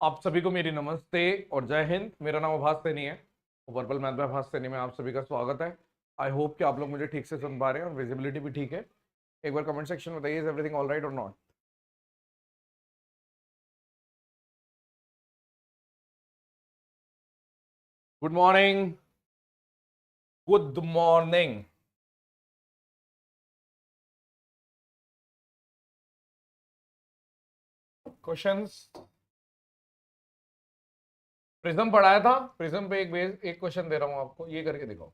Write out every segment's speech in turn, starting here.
आप सभी को मेरी नमस्ते और जय हिंद। मेरा नाम आभास सैनी है और वर्बल मैथ में आभास सैनी में आप सभी का स्वागत है। आई होप कि आप लोग मुझे ठीक से सुन पा रहे हैं और विजिबिलिटी भी ठीक है। एक बार कमेंट सेक्शन में बताइए, इज एवरीथिंग ऑल राइट और not. Good morning, good morning. Questions prism पढ़ाया था, प्रिज्म पे एक क्वेश्चन दे रहा हूं आपको, ये करके दिखाओ।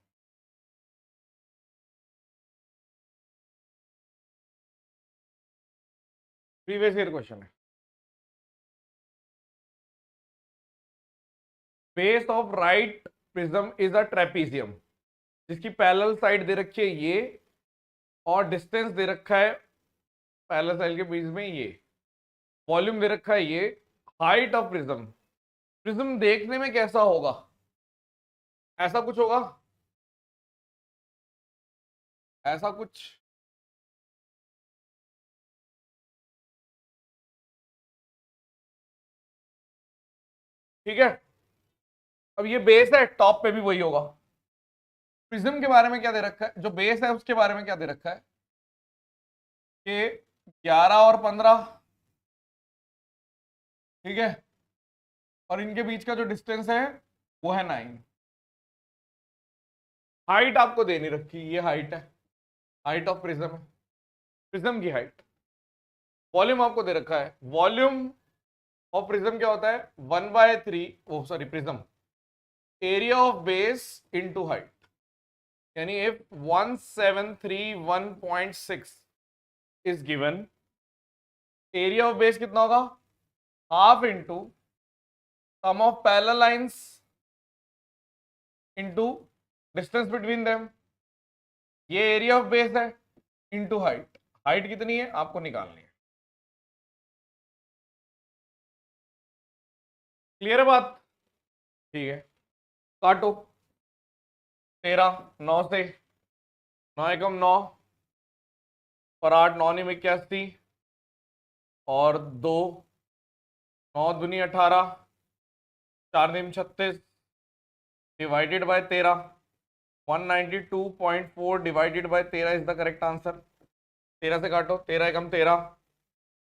प्रीवियस ईयर क्वेश्चन है। Base of right prism is a trapezium जिसकी पैरेलल साइड दे रखी है ये और डिस्टेंस दे रखा है पैरेलल साइड के बीच में ये, वॉल्यूम दे रखा है ये, हाइट ऑफ प्रिज्म। प्रिज्म देखने में कैसा होगा? ऐसा कुछ होगा, ऐसा कुछ। ठीक है, अब ये बेस है, टॉप पे भी वही होगा। प्रिज्म के बारे में क्या दे रखा है, जो बेस है उसके बारे में क्या दे रखा है कि 11 और 15, ठीक है, और इनके बीच का जो डिस्टेंस है वो है 9। हाइट आपको देनी रखी, ये हाइट है, हाइट ऑफ प्रिज्म है, प्रिज्म की हाइट। वॉल्यूम आपको दे रखा है, वॉल्यूम ऑफ प्रिज्म क्या होता है? 1/3, oh sorry prism, area of base into height. यानी if 1731.6 is given, area of base कितना होगा? Half into sum of parallel lines into distance between them. ये एरिया ऑफ बेस है इंटू हाइट। हाइट कितनी है आपको निकालनी है। क्लियर है बात? ठीक है, काटो। 13, 9 से 9 एकम 9 और 8, 9 निम 81 और 2, 9 दूनी 18, 4 निम 36 divided by 13, 192.4 divided by 13 is the correct answer. 13 से काटो, 13 एकम 13,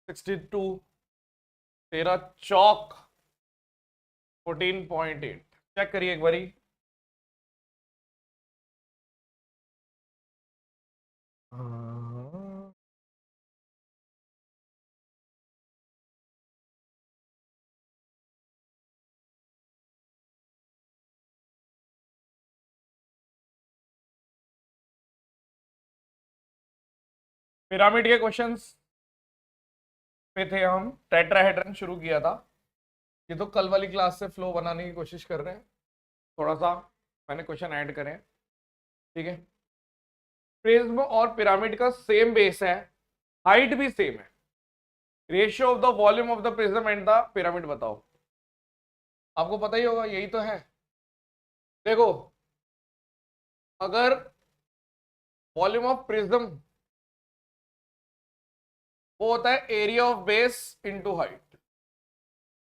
62, 13 चौक 14.8। चेक करिए एक बारी। पिरामिड के क्वेश्चंस पे थे हम, टेट्राहेड्रन शुरू किया था। ये तो कल वाली क्लास से फ्लो बनाने की कोशिश कर रहे हैं, थोड़ा सा मैंने क्वेश्चन ऐड करे। ठीक है, प्रिज्म और पिरामिड का सेम बेस है, हाइट भी सेम है। Ratio of the volume of the prism and the pyramid बताओ। आपको पता ही होगा, यही तो है। देखो, अगर वॉल्यूम ऑफ प्रिज्म वो होता है area of base into height,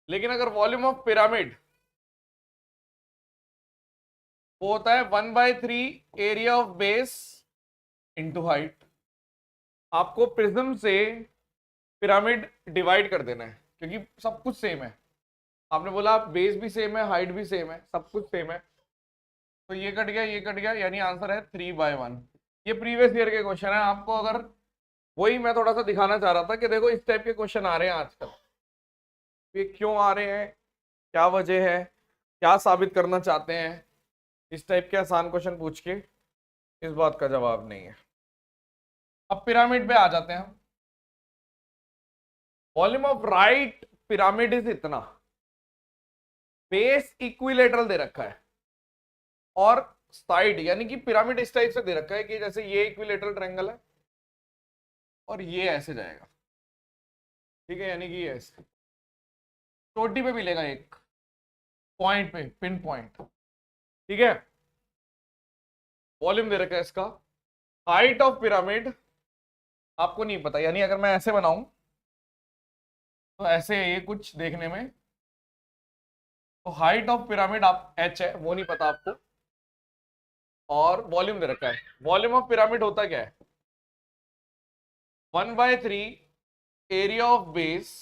लेकिन अगर वॉल्यूम ऑफ पिरामिड वो होता है 1/3 area of base into height. आपको प्रिज्म से पिरामिड डिवाइड कर देना है क्योंकि सब कुछ सेम है। आपने बोला बेस भी सेम है, हाइट भी सेम है, सब कुछ सेम है, तो ये कट गया, ये कट गया, यानी आंसर है 3/1। ये प्रीवियस ईयर के क्वेश्चन है। आपको अगर वही मैं थोड़ा सा दिखाना चाह रहा था कि देखो इस टाइप के क्वेश्चन आ रहे हैं आजकल, ये क्यों आ रहे हैं, क्या वजह है, क्या साबित करना चाहते हैं। इस टाइप के आसान क्वेश्चन पूछ के इस बात का जवाब नहीं है। अब पिरामिड पे आ जाते हैं हम। Volume of right pyramid is इतना, बेस इक्विलेटरल दे रखा है और साइड यानी कि पिरामिड इस टाइप से दे रखा है कि जैसे ये इक्विलेटरल ट्रायंगल है और ये ऐसे जाएगा, ठीक है, यानी कि ये ऐसे चोटी पे मिलेगा एक पॉइंट पे, पिन पॉइंट। ठीक है, वॉल्यूम दे रखा है इसका। हाइट ऑफ पिरामिड आपको नहीं पता, यानी अगर मैं ऐसे बनाऊं तो ऐसे है ये कुछ देखने में, तो हाइट ऑफ पिरामिड आप h है, वो नहीं पता आपको, और वॉल्यूम दे रखा है। वॉल्यूम ऑफ पिरामिड होता क्या है? 1/3 area of base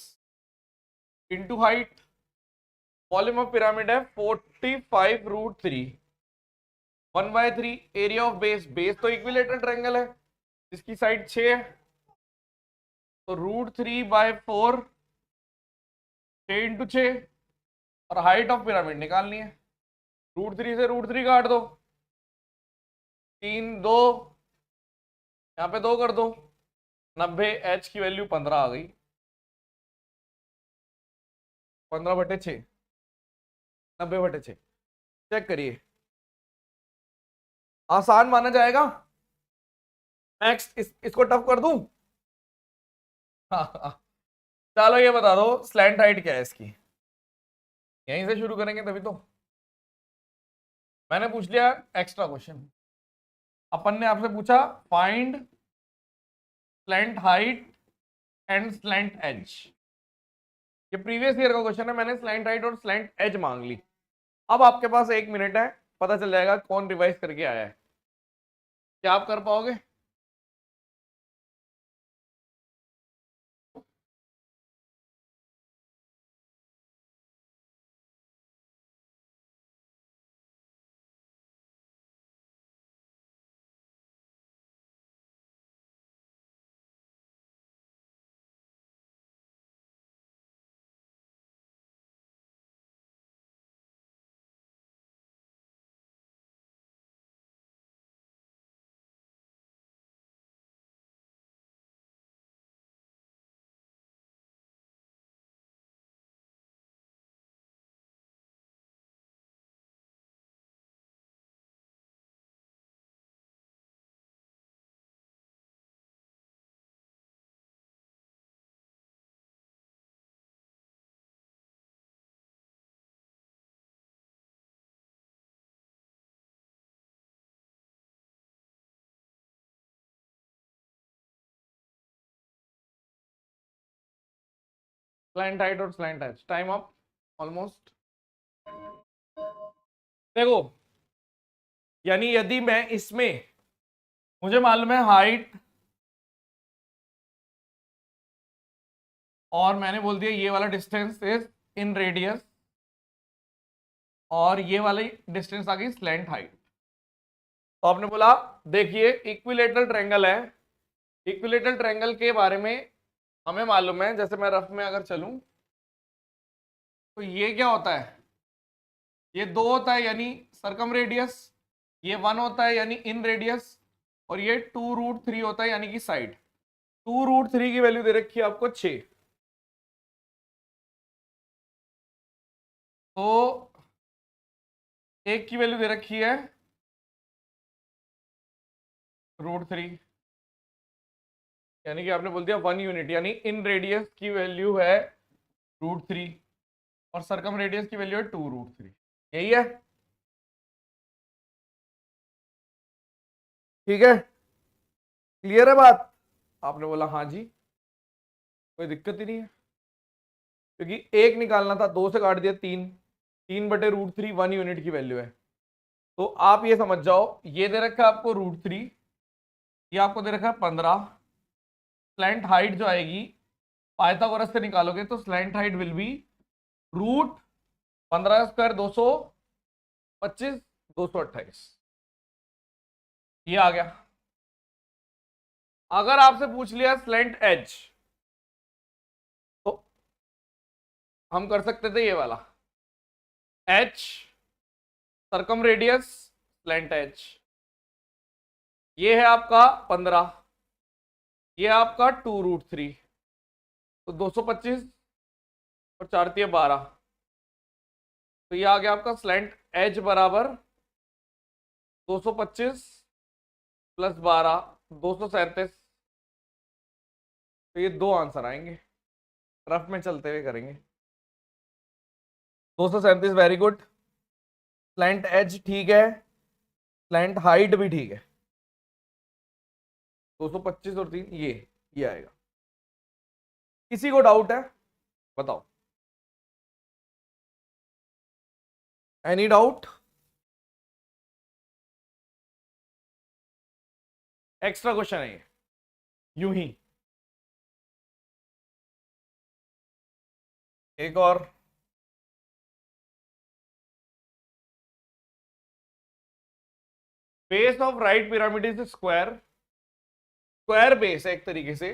into height. Volume of pyramid है 45√3। 1/3 एरिया ऑफ बेस, बेस तो इक्विलेटरल ट्रायंगल है जिसकी साइड 6 है, तो √3/4, 6 इंटू 6। और हाइट ऑफ पिरामिड निकालनी है, √3 से √3 काट दो, 3 2, यहाँ पे 2 कर दो, 90। h की वैल्यू 15 आ गई, 15/6, 90/6। चेक करिए, आसान माना जाएगा? नेक्स्ट इसको टफ कर दूं? हाँ, चलो ये बता दो स्लैंट हाइट क्या है इसकी। यहीं से शुरू करेंगे तभी तो। मैंने पूछ लिया एक्स्ट्रा क्वेश्चन, अपन ने आपसे पूछा find slant height and slant edge. ये प्रीवियस ईयर का क्वेश्चन है, मैंने स्लैंट हाइट और स्लैंट एज मांग ली। अब आपके पास 1 मिनट है, पता चल जाएगा कौन रिवाइज करके आया है। क्या आप कर पाओगे? स्लैंट हाइट और slant edge, time up almost. देखो, यानी यदि मैं इसमें, मुझे मालूम है हाइट, और मैंने बोल दिया ये वाला डिस्टेंस इज इन रेडियस, और ये वाली डिस्टेंस आ गई स्लैंट हाइट। तो आपने बोला देखिए इक्विलेटरल ट्रायंगल है, इक्विलेटरल ट्रायंगल के बारे में हमें मालूम है, जैसे मैं रफ में अगर चलूं तो ये क्या होता है, ये 2 होता है यानी सरकम रेडियस, ये 1 होता है यानी इन रेडियस, और ये 2√3 होता है यानी कि साइड। 2√3 की वैल्यू दे रखी है आपको 6। तो एक की वैल्यू दे रखी है √3, यानी कि आपने बोल दिया 1 यूनिट, यानी इन रेडियस की वैल्यू है √3 और सरकम रेडियस की वैल्यू है 2√3। यही है, ठीक है? क्लियर है बात? आपने बोला हाँ जी, कोई दिक्कत ही नहीं है, क्योंकि एक निकालना था, 2 से काट दिया 3, 3/√3 1 यूनिट की वैल्यू है। तो आप ये समझ जाओ, ये दे रखा है आपको √3, ये आपको दे रखा है 15। स्लैंट हाइट जो आएगी पाइथागोरस से निकालोगे तो स्लैंट हाइट विल बी √15² 225, 228। ये आ गया। अगर आपसे पूछ लिया स्लैंट एज, तो हम कर सकते थे ये वाला एच, सरकम रेडियस, स्लैंट एज। ये है आपका 15, ये है आपका 2√3, तो 225 और 4×3 = 12। तो ये आ गया आपका स्लैंट एज बराबर 225 + 12, 237। तो ये 2 आंसर आएंगे, रफ में चलते हुए करेंगे। 237 वेरी गुड। स्लैंट एज ठीक है, स्लैंट हाइट भी ठीक है, 225 और 3, ये आएगा। किसी को डाउट है? बताओ। Any doubt? एक्स्ट्रा क्वेश्चन है ये, यूं ही। एक और, base of right pyramid is square, square base है एक तरीके से,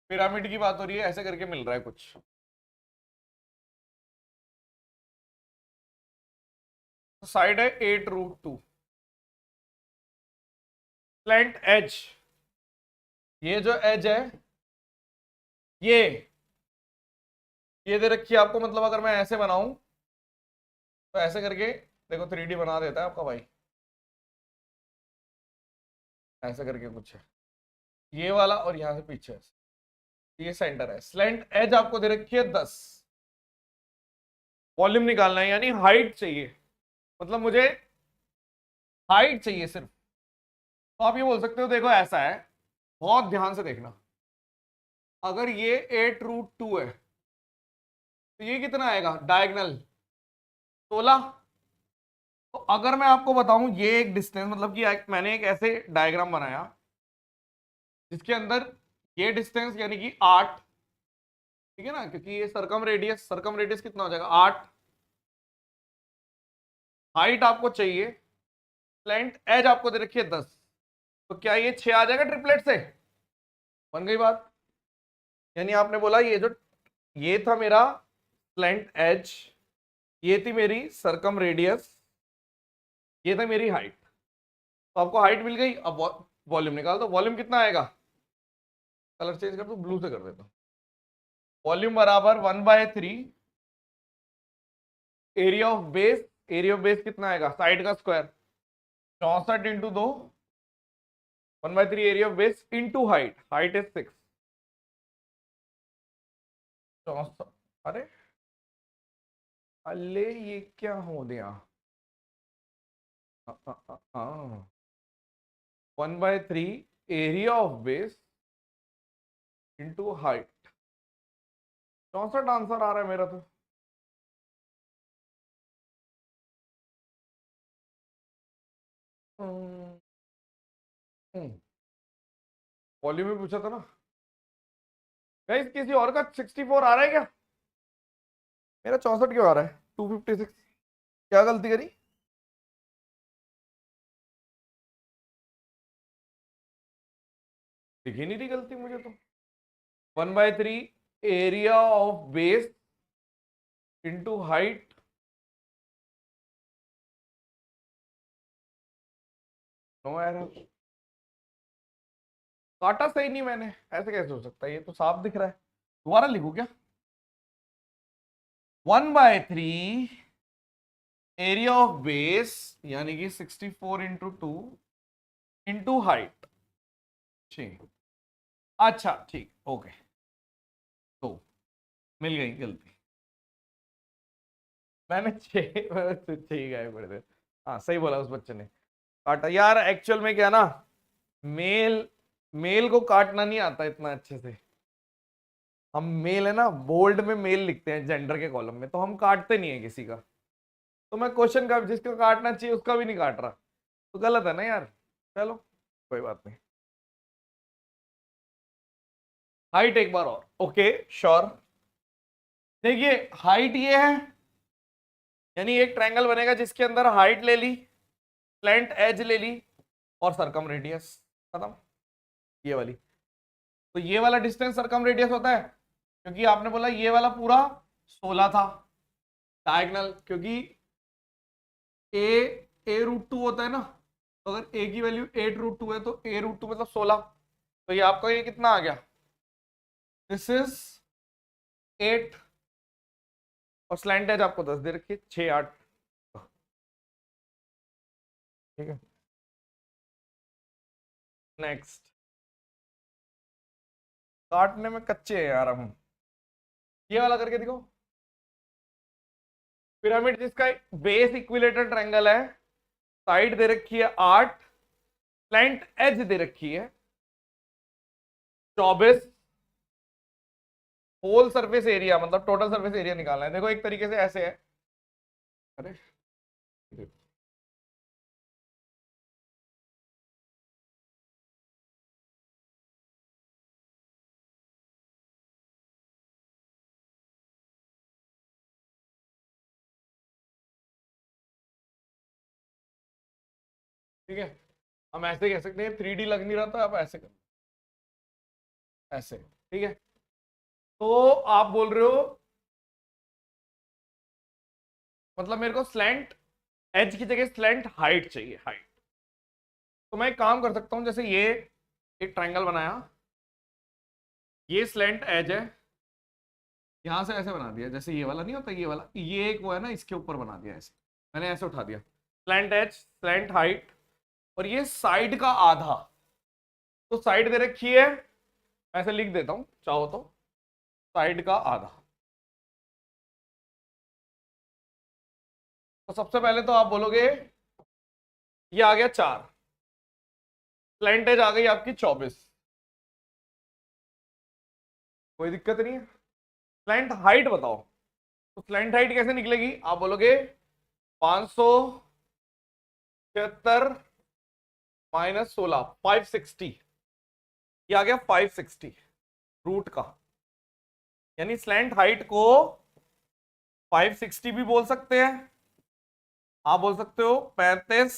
पिरामिड की बात हो रही है, ऐसे करके मिल रहा है कुछ। साइड है 8√2, स्लैंट एज, ये जो एज है ये ये दे रखी है आपको, मतलब अगर मैं ऐसे बनाऊं तो ऐसे करके देखो 3D बना देता है आपका भाई, ऐसे करके कुछ है ये वाला, और यहां से पीछे ये सेंटर है। स्लैंट एज आपको दे रखी है 10, वॉल्यूम निकालना है यानी हाइट चाहिए, मतलब मुझे हाइट चाहिए सिर्फ। तो आप ये बोल सकते हो, देखो ऐसा है, बहुत ध्यान से देखना, अगर ये 8√2 है तो ये कितना आएगा डायगनल? 16। तो अगर मैं आपको बताऊं ये एक डिस्टेंस, मतलब कि मैंने एक ऐसे डायग्राम बनाया जिसके अंदर ये डिस्टेंस यानी कि 8, ठीक है ना, क्योंकि ये सर्कम रेडियस कितना हो जाएगा 8, हाइट आपको चाहिए, स्लैंट एज आपको दे रखी है 10, तो क्या ये 6 आ जाएगा ट्रिपलेट से? बन गई बात। यानी आपने बोला ये था मेरा स्लैंट एज, ये थी मेरी सर्कम रेडियस, ये था मेरी हाइट, तो आपको हाइट मिल गई। अब वॉल्यूम निकाल दो, वॉल्यूम कितना आएगा? कलर चेंज कर दो, ब्लू से कर देता हूं। वॉल्यूम बराबर 1/3 area of base, area of base कितना आएगा साइड का square, 64 into 2, 1/3 area of base into height, height is 6, 64, अरे अल्ले ये क्या हो गया, 1/3 area of base into height, 64 answer आ रहा है मेरा तो। वॉल्यूम में पूछा था ना गाइस, किसी और का 64 आ रहा है क्या? मेरा 64 क्यों आ रहा है, 256, क्या गलती करी? दिख ही नहीं रही गलती मुझे तो। 1/3 area of base into height, no error, काटा सही नहीं मैंने, ऐसे कैसे हो सकता है, ये तो साफ दिख रहा है। दोबारा लिखू क्या? 1/3 एरिया ऑफ बेस यानी कि 64 इंटू 2 इंटू हाइट, ठीक, अच्छा ठीक, ओके, तो मिल गई गलती, मैंने छह गाय पड़े थे। हाँ सही बोला उस बच्चे ने, काटा यार, एक्चुअल में क्या ना, मेल मेल को काटना नहीं आता इतना अच्छे से, हम मेल है ना, बोल्ड में मेल लिखते हैं जेंडर के कॉलम में, तो हम काटते नहीं है किसी का, तो मैं क्वेश्चन का जिसका काटना चाहिए उसका भी नहीं काट रहा, तो गलत है ना यार। चलो कोई बात नहीं, हाइट एक बार और, ओके श्योर। देखिए हाइट ये है, यानी एक ट्रायंगल बनेगा जिसके अंदर हाइट ले ली, स्लैंट एज ले ली, और सरकम रेडियस, खत्म, ये वाली। तो ये वाला डिस्टेंस सरकम रेडियस होता है, क्योंकि आपने बोला ये वाला पूरा 16 था डायगोनल, क्योंकि a√2 होता है ना, तो अगर a की वैल्यू 8√2 है तो a√2 मतलब 16, तो ये आपका ये कितना आ गया, दिस इज 8, और स्लैंट एज आपको 10 दे रखी है, 6 8, ठीक है। नेक्स्ट, काटने में कच्चे हैं यार हम, ये वाला करके दिखाओ। पिरामिड जिसका बेस इक्विलेटरल ट्रायंगल है, साइड दे रखी है 8, स्लैंट एज दे रखी है 24, होल सरफेस एरिया मतलब टोटल सरफेस एरिया निकालना है। देखो एक तरीके से ऐसे है, अरे ठीक है, हम ऐसे कह सकते हैं 3D लग नहीं रहा था, आप ऐसे कर, ऐसे ठीक है। तो आप बोल रहे हो मतलब मेरे को स्लैंट एज की जगह स्लैंट हाइट चाहिए, हाइट। तो मैं एक काम कर सकता हूं, जैसे ये एक ट्रायंगल बनाया, ये स्लैंट एज है, यहां से ऐसे बना दिया, जैसे ये वाला नहीं होता, ये वाला, ये एक वो है ना, इसके ऊपर बना दिया ऐसे, मैंने ऐसे उठा दिया, स्लैंट एज स्लैंट हाइट, और ये साइड का आधा, तो साइड दे रखी है, ऐसे लिख देता हूं चाहो तो, साइड का आधा। तो सबसे पहले तो आप बोलोगे ये आ गया 4, स्लैंट एज आ गई आपकी 24, कोई दिक्कत नहीं है। स्लैंट हाइट बताओ, तो स्लैंट हाइट कैसे निकलेगी, आप बोलोगे 576 -16, 560, ये आ गया 560 रूट का, यानी स्लैंट हाइट को 560 भी बोल सकते हैं, आप बोल सकते हो 35,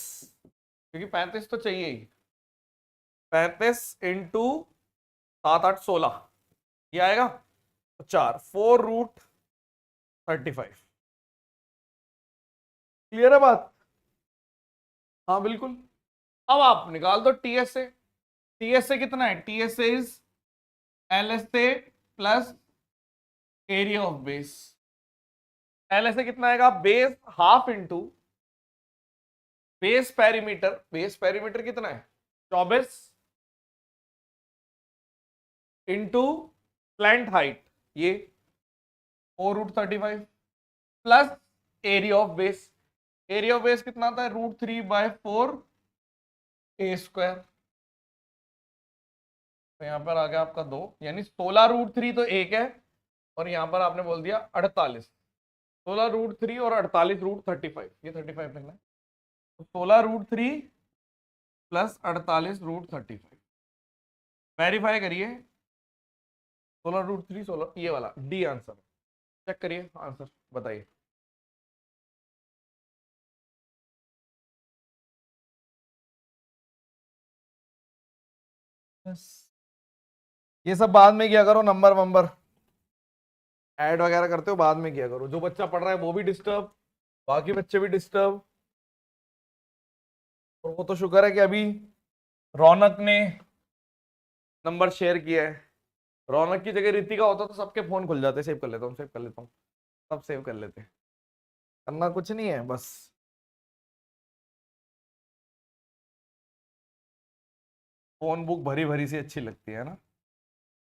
क्योंकि 35 तो चाहिए ही, 35 × 7 8 16, ये आएगा 4, 4√35। क्लियर है बात? हाँ बिल्कुल। अब आप निकाल दो टीएस से, टीएस से कितना है, टीएस से इज एल एस से plus area of base, L S से कितना आएगा, base half into base perimeter, base perimeter कितना है 24, इंटू स्लैंट हाइट ये 4√35, plus area of base, area of base कितना आता है √3/4 ए स्क्वायर, तो यहां पर आ गया आपका 2, यानी 16√3 तो एक है, और यहां पर आपने बोल दिया 48, 16√3 और 48√35, ये 35 लिखना है, तो 16√3 प्लस 48√35, वेरीफाई करिए, 16√3 16, ये वाला डी आंसर, चेक करिए आंसर, बताइए। बस ये सब बाद में किया करो, नंबर वंबर ऐड वगैरह करते हो बाद में किया करो, जो बच्चा पढ़ रहा है वो भी डिस्टर्ब, बाकी बच्चे भी डिस्टर्ब, और वो तो शुक्र है कि अभी रौनक ने नंबर शेयर किया है, रौनक की जगह रितिका होता तो सबके फोन खुल जाते, सेव कर लेता हूँ, सेव कर लेता हूँ, सब सेव कर लेते, करना कुछ नहीं है बस, फोन बुक भरी भरी सी अच्छी लगती है ना।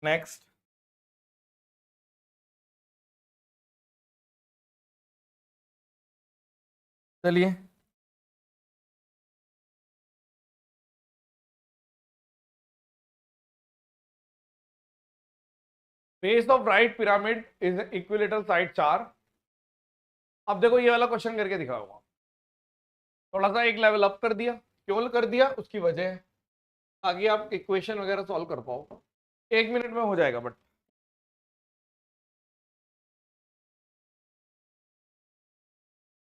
नेक्स्ट, चलिए, base of right pyramid is equilateral side 4। अब देखो ये वाला क्वेश्चन करके दिखाऊंगा, थोड़ा सा एक लेवल अप कर दिया, क्यों कर दिया उसकी वजह है, ताकि आप इक्वेशन वगैरह सॉल्व कर पाओ, 1 मिनट में हो जाएगा बट,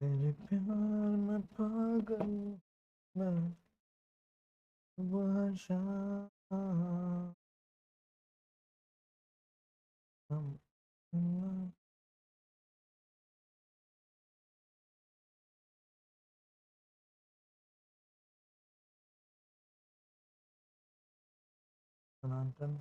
तेरे प्यार में पागल मैं बादशाह, सनातन।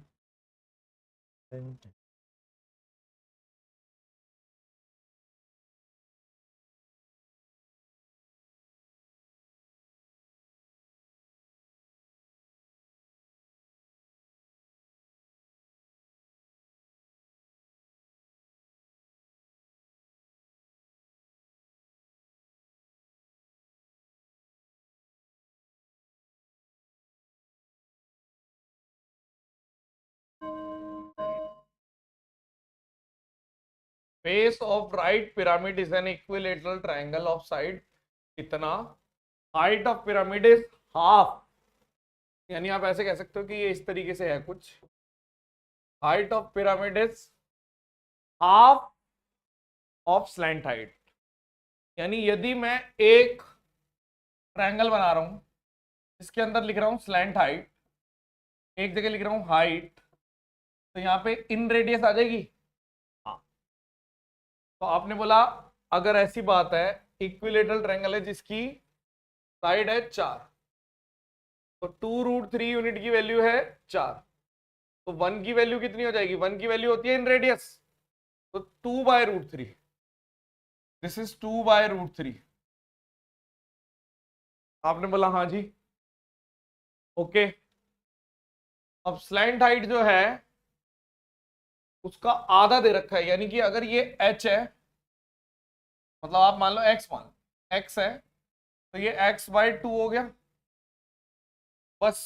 Base of right pyramid is an equilateral triangle of side कितना, height of pyramid is half, यानी आप ऐसे कह सकते हो कि ये इस तरीके से है कुछ, height of pyramid is half of slant height. यानी यदि मैं एक ट्रायंगल बना रहा हूं इसके अंदर लिख रहा हूं स्लैंट हाइट, एक जगह लिख रहा हूं हाइट, तो यहाँ पे इन रेडियस आ जाएगी। हाँ, तो आपने बोला अगर ऐसी बात है, इक्विलेटरल ट्रायंगल है जिसकी साइड है 4, तो 2√3 यूनिट की वैल्यू है 4, तो 1 की वैल्यू कितनी हो जाएगी, 1 की वैल्यू होती है इन रेडियस, तो 2/√3, दिस इज 2/√3। आपने बोला हाँ जी, ओके। अब स्लैंट हाइट जो है उसका आधा दे रखा है, यानी कि अगर ये h है, मतलब आप मान लो x, मान लो x है, तो ये x/2 हो गया। बस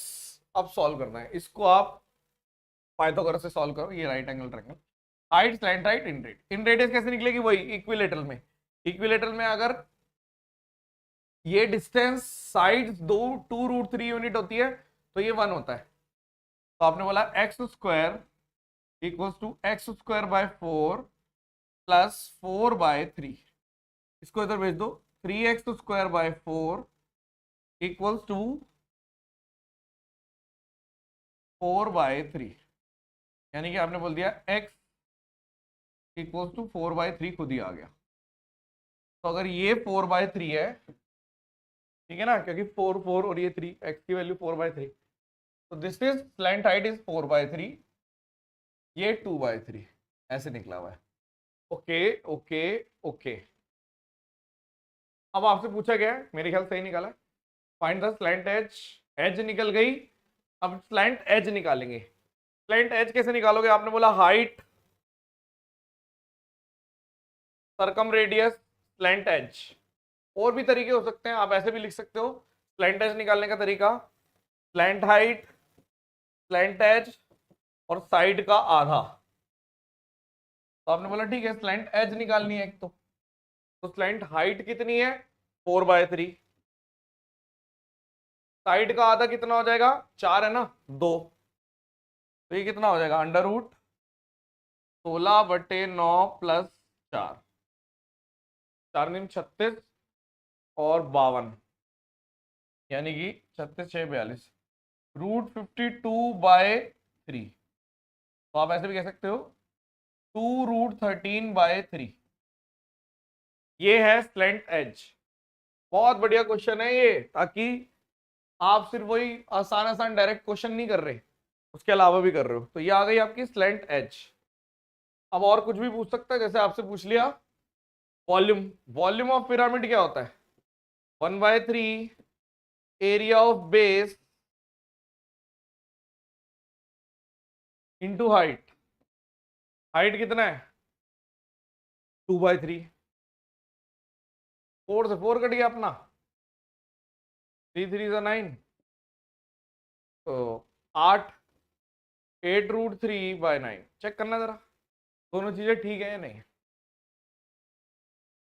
अब सॉल्व करना है इसको, आप पाइथागोरस से सॉल्व करो, ये right angle triangle, height slant height in radius कैसे निकलेगी, वही इक्विलेटरल में, इक्विलेटरल में अगर ये डिस्टेंस साइड्स दो 2√3 यूनिट होती है तो ये 1 होता है, तो आपने बोला x² equals to x²/4 plus 4/3, इसको इधर भेज दो, 3x²/4 इक्वल्स टू 4/3, यानी कि आपने बोल दिया x इक्वल्स टू 4/3 खुद ही आ गया। तो अगर ये 4/3 है, ठीक है ना, क्योंकि 4 4 और ये 3, x की वैल्यू 4/3, तो this is slant height is 4/3, ये 2/3 ऐसे निकला हुआ है। Okay okay okay. अब आपसे पूछा गया है, मेरे ख्याल सही निकाला, find the slant edge, edge निकल गई, अब स्लैंट एज निकालेंगे। स्लैंट एज कैसे निकालोगे, आपने बोला height circumradius slant edge, और भी तरीके हो सकते हैं, आप ऐसे भी लिख सकते हो। स्लैंट एज निकालने का तरीका, स्लैंट हाइट स्लैंट एज और साइड का आधा, तो आपने बोला ठीक है स्लैंट एज निकालनी है एक, तो स्लैंट हाइट कितनी है 4/3, साइड का आधा कितना हो जाएगा, 4 है ना, 2, तो ये कितना हो जाएगा √16/9 प्लस 4, 4 9 36 और 52, यानी कि 36 6 42, √52/3, तो आप ऐसे भी कह सकते हो 2√13/3, ये है स्लैंट एज। बहुत बढ़िया क्वेश्चन है ये, ताकि आप सिर्फ वही आसान आसान डायरेक्ट क्वेश्चन नहीं कर रहे, उसके अलावा भी कर रहे हो, तो ये आ गई आपकी स्लैंट एज। अब और कुछ भी पूछ सकता है, जैसे आपसे पूछ लिया वॉल्यूम, वॉल्यूम ऑफ पिरामिड क्या होता है, 1/3 area of base into height, height कितना है 2/3, 4 से 4 कट गया अपना, 3 3 9, तो 8 8√3/9, चेक करना जरा दोनों चीजें ठीक है या नहीं।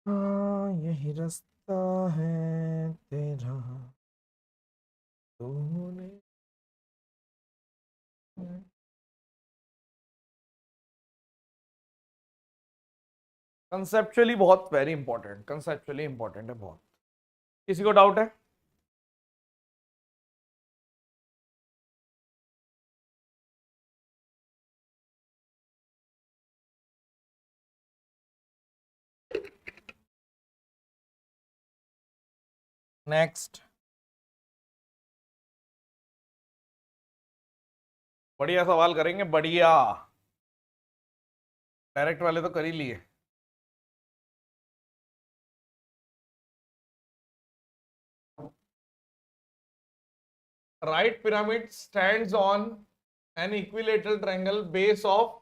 हाँ यही रास्ता है तेरा, तूने कंसेप्चुअली बहुत वेरी इंपॉर्टेंट, कंसेप्चुअली इंपॉर्टेंट है बहुत। किसी को डाउट है, नेक्स्ट। बढ़िया सवाल करेंगे, बढ़िया, डायरेक्ट वाले तो कर ही लिए। Right pyramid stands on an equilateral triangle base of,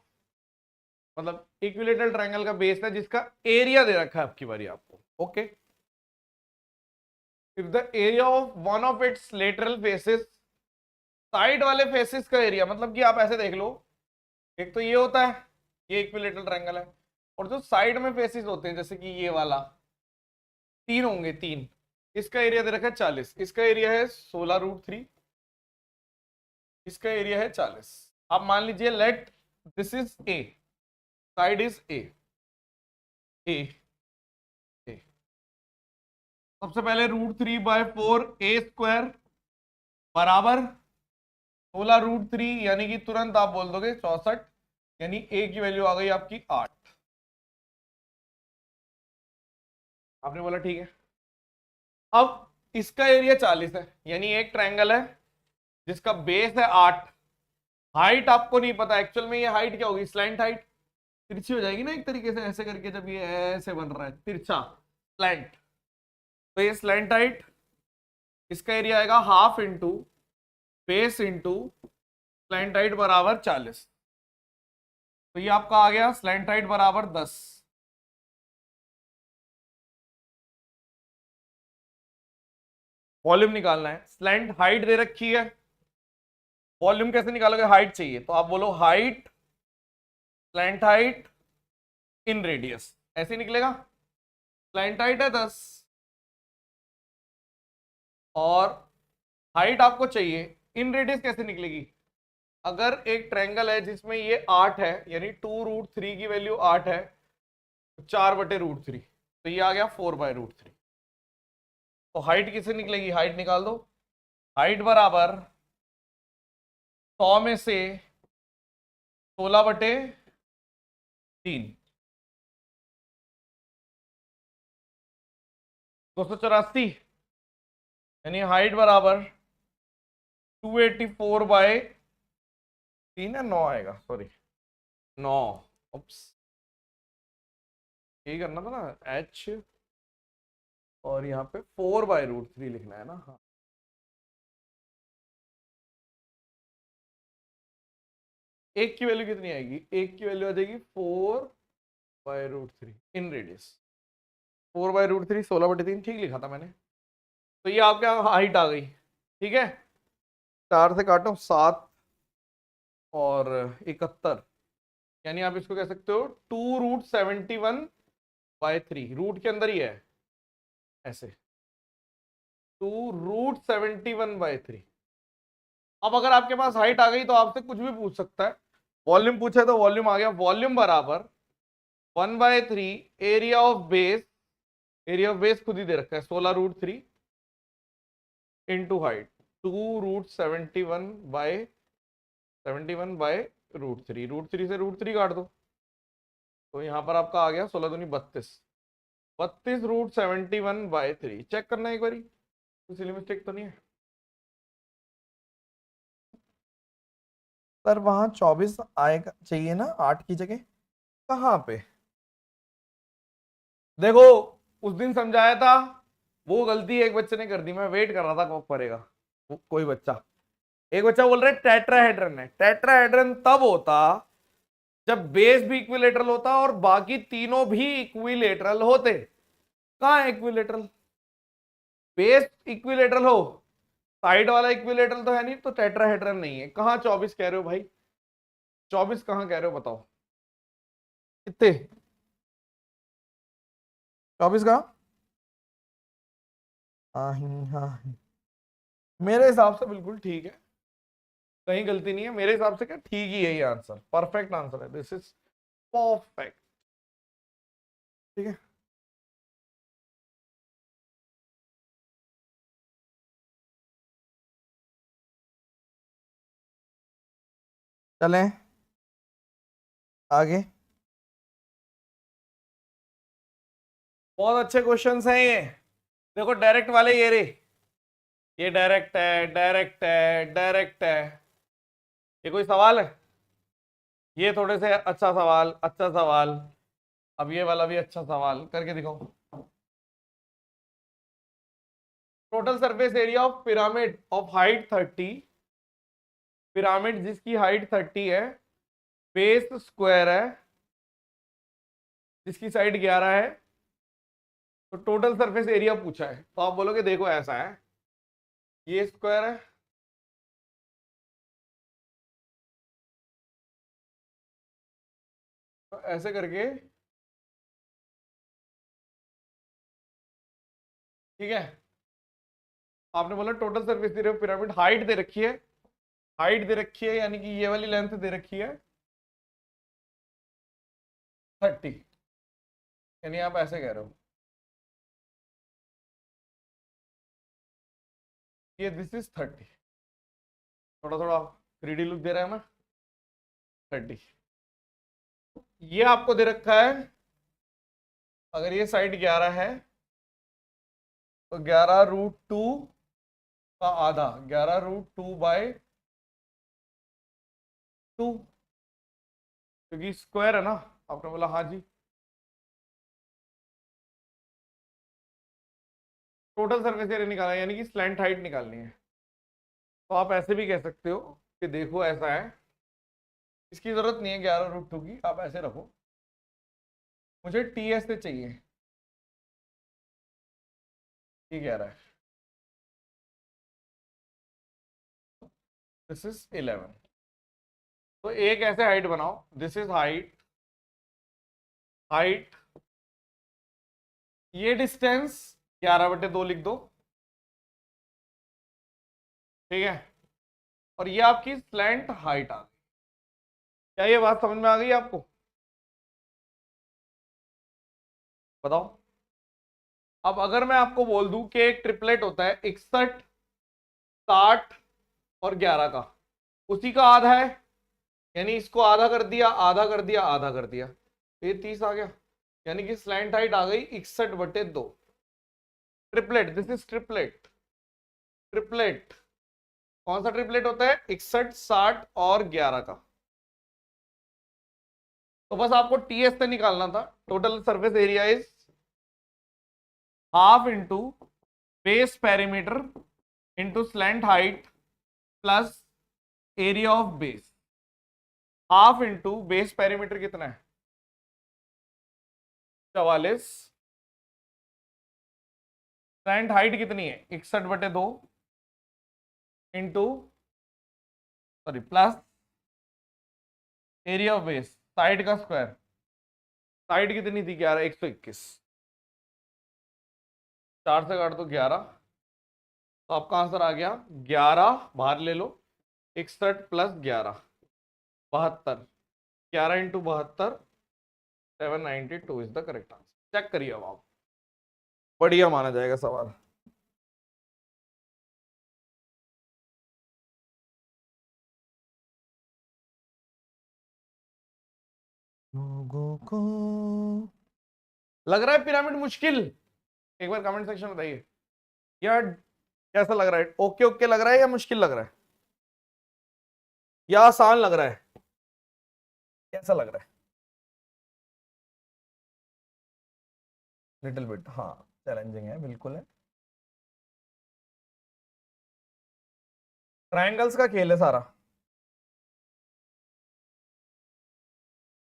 मतलब इक्विलेटरल ट्रायंगल का बेस है जिसका एरिया दे रखा है आपकी बारी आपको, okay. If the area of one of its lateral faces, side वाले फेसेस का एरिया, मतलब कि आप ऐसे देख लो, एक तो ये होता है, ये इक्विलेटरल ट्रायंगल है, और जो साइड में फेसेस होते हैं जैसे कि ये वाला, 3 होंगे, 3, इसका एरिया दे रखा है 40, इसका एरिया है 16√3, इसका एरिया है 40। आप मान लीजिए let this is A, side is A, A, A. सबसे पहले √3/4 a² बराबर 16√3, यानी कि तुरंत आप बोल दोगे 64, यानी ए की वैल्यू आ गई आपकी 8। आपने बोला ठीक है। अब इसका एरिया 40 है, यानी एक ट्रायंगल है जिसका बेस है 8, हाइट आपको नहीं पता एक्चुअल में, ये हाइट क्या होगी, स्लैंट हाइट, तिरछी हो जाएगी ना एक तरीके से, ऐसे करके जब ये ऐसे बन रहा है तिरछा स्लैंट, तो ये स्लैंट हाइट, इसका एरिया आएगा half into base into slant height बराबर 40, तो ये आपका आ गया स्लैंट हाइट बराबर 10। वॉल्यूम निकालना है, स्लैंट हाइट दे रखी है, वॉल्यूम कैसे निकालोगे, हाइट चाहिए तो आप बोलो height slant height in radius, ऐसे निकलेगा। स्लैंट हाइट है 10 और हाइट आपको चाहिए, इन रेडियस कैसे निकलेगी, अगर एक ट्रायंगल है जिसमें ये 8 है, यानी 2√3 की वैल्यू 8 है, 4/√3, तो ये आ गया 4/√3। तो हाइट किससे निकलेगी, हाइट निकाल दो, हाइट बराबर 100 में से 16/3, 284, यानी हाइट बराबर 284/3 है, 9 आएगा, सॉरी 9, उप्स, यही करना था ना, एच और यहाँ पे 4/√3 लिखना है ना, हाँ। एक की वैल्यू कितनी आएगी, एक की वैल्यू आ जाएगी 4/√3 इन रेडियस, 4/√3 16/3 ठीक लिखा था मैंने। तो ये आपके यहाँ हाइट आ गई, ठीक है। 4 से काटो 7 और 71, यानी आप इसको कह सकते हो 2√71/3, रूट के अंदर ही है ऐसे, 2√71/3। अब अगर आपके पास हाइट आ गई तो आपसे कुछ भी पूछ सकता है, वॉल्यूम पूछे तो वॉल्यूम आ गया, वॉल्यूम बराबर 1/3 area of base, area of base खुद ही दे रखा है 16√3 इंटू हाइट 2√71/√3, √3 से √3 काट दो, तो यहां पर आपका आ गया 16 दूनी 32, 32√71/3। चेक करना एक बारी कुछ मिस्टेक तो नहीं है। सर वहाँ 24 आएगा चाहिए ना 8 की जगह? कहाँ पे, देखो उस दिन समझाया था, वो गलती एक बच्चे ने कर दी, मैं वेट कर रहा था कब करेगा कोई बच्चा। एक बच्चा बोल रहा है टेट्राहेड्रन है, टेट्राहेड्रन तब होता जब बेस भी इक्विलेटरल होता और बाकी तीनों भी इक्विलेटरल होते। कहाँ है इक्विलेटरल, बेस इक्विलेटरल हो, साइड वाला इक्विलेटरल तो है नहीं, तो टेट्राहेड्रन नहीं है। कहाँ 24 कह रहे हो भाई, 24 कहाँ कह रहे हो बताओ, कितने, 24 कहाँ, हाँ। मेरे हिसाब से बिल्कुल ठीक है, कहीं गलती नहीं है मेरे हिसाब से, क्या ठीक ही है ये आंसर, परफेक्ट आंसर है, दिस इज परफेक्ट, ठीक है। चलें आगे। बहुत अच्छे क्वेश्चंस हैं ये, देखो डायरेक्ट वाले ये रे, ये डायरेक्ट है, डायरेक्ट है, डायरेक्ट है, ये कोई सवाल है, ये थोड़े से अच्छा सवाल, अच्छा सवाल, अब ये वाला भी अच्छा सवाल करके दिखाओ। Total surface area of pyramid of height 30, pyramid जिसकी हाइट 30 है, बेस स्क्वायर है जिसकी साइड 11 है, तो टोटल सरफेस एरिया पूछा है, तो आप बोलोगे देखो ऐसा है, ये स्क्वायर है, तो ऐसे करके ठीक है, आपने बोला total surface area of pyramid, height दे रखी है, हाइट दे रखी है यानी कि ये वाली लेंथ दे रखी है 30, यानी आप ऐसे कह रहे हो ये दिस इज 30, थोड़ा थोड़ा 3D लुक दे रहा है ना 30। ये आपको दे रखा है, अगर ये साइड 11 है तो 11√2 का आधा, 11√2/2, क्योंकि स्क्वायर है ना। आपने बोला हाँ जी, टोटल सरफेस एरिया निकालना है यानी कि स्लैंट हाइट निकालनी है। तो आप ऐसे भी कह सकते हो कि देखो ऐसा है, इसकी जरूरत नहीं है 11√2 की, आप ऐसे रखो, मुझे TS से चाहिए, ये कह रहा है दिस इज 11। तो एक ऐसे हाइट बनाओ, दिस इज हाइट, हाइट, ये डिस्टेंस 11/2 लिख दो, ठीक है, और ये आपकी स्लैंट हाइट आ गई। क्या ये बात समझ में आ गई आपको? बताओ। अब अगर मैं आपको बोल दूं कि एक ट्रिपलेट होता है 61, 60 और 11 का, उसी का आधा है, यानी इसको आधा कर दिया, आधा कर दिया, आधा कर दिया, तो ये 30 आ गया, यानी कि स्लैंट हाइट आ गई 61/2। Triplet, this is triplet, triplet कौन सा ट्रिपलेट होता है? 61, 60 और 11 का। तो बस आपको TS से निकालना था, total surface area is half into base perimeter into slant height plus area of base. Half into base perimeter कितना है? 44। स्लैंट हाइट कितनी है? 61/2 into, sorry, plus area of base, side का स्क्वायर, साइड कितनी थी? 11, 121, 4 से काट दो 11, तो आपका आंसर आ गया 11, बाहर ले लो, 61 plus 11, 72, 11 × 72, 792 is the correct answer. Check करिए अब आप, बढ़िया माना जाएगा सवाल। लोगों को लग रहा है पिरामिड मुश्किल? एक बार कमेंट सेक्शन में बताइए यार, कैसा लग रहा है? ओके ओके लग रहा है या मुश्किल लग रहा है या आसान लग रहा है? कैसा लग रहा है? लिटिल बिट, हाँ, चैलेंजिंग है, बिल्कुल है। ट्रायंगल्स का खेल है सारा।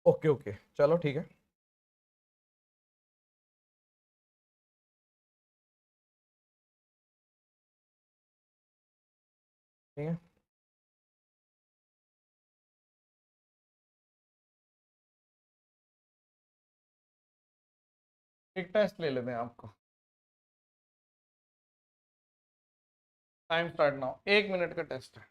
ओके ओके, चलो ठीक है। ठीक है, एक टेस्ट ले लेते हैं आपको। टाइम स्टार्ट नाउ, 1 मिनट का टेस्ट है।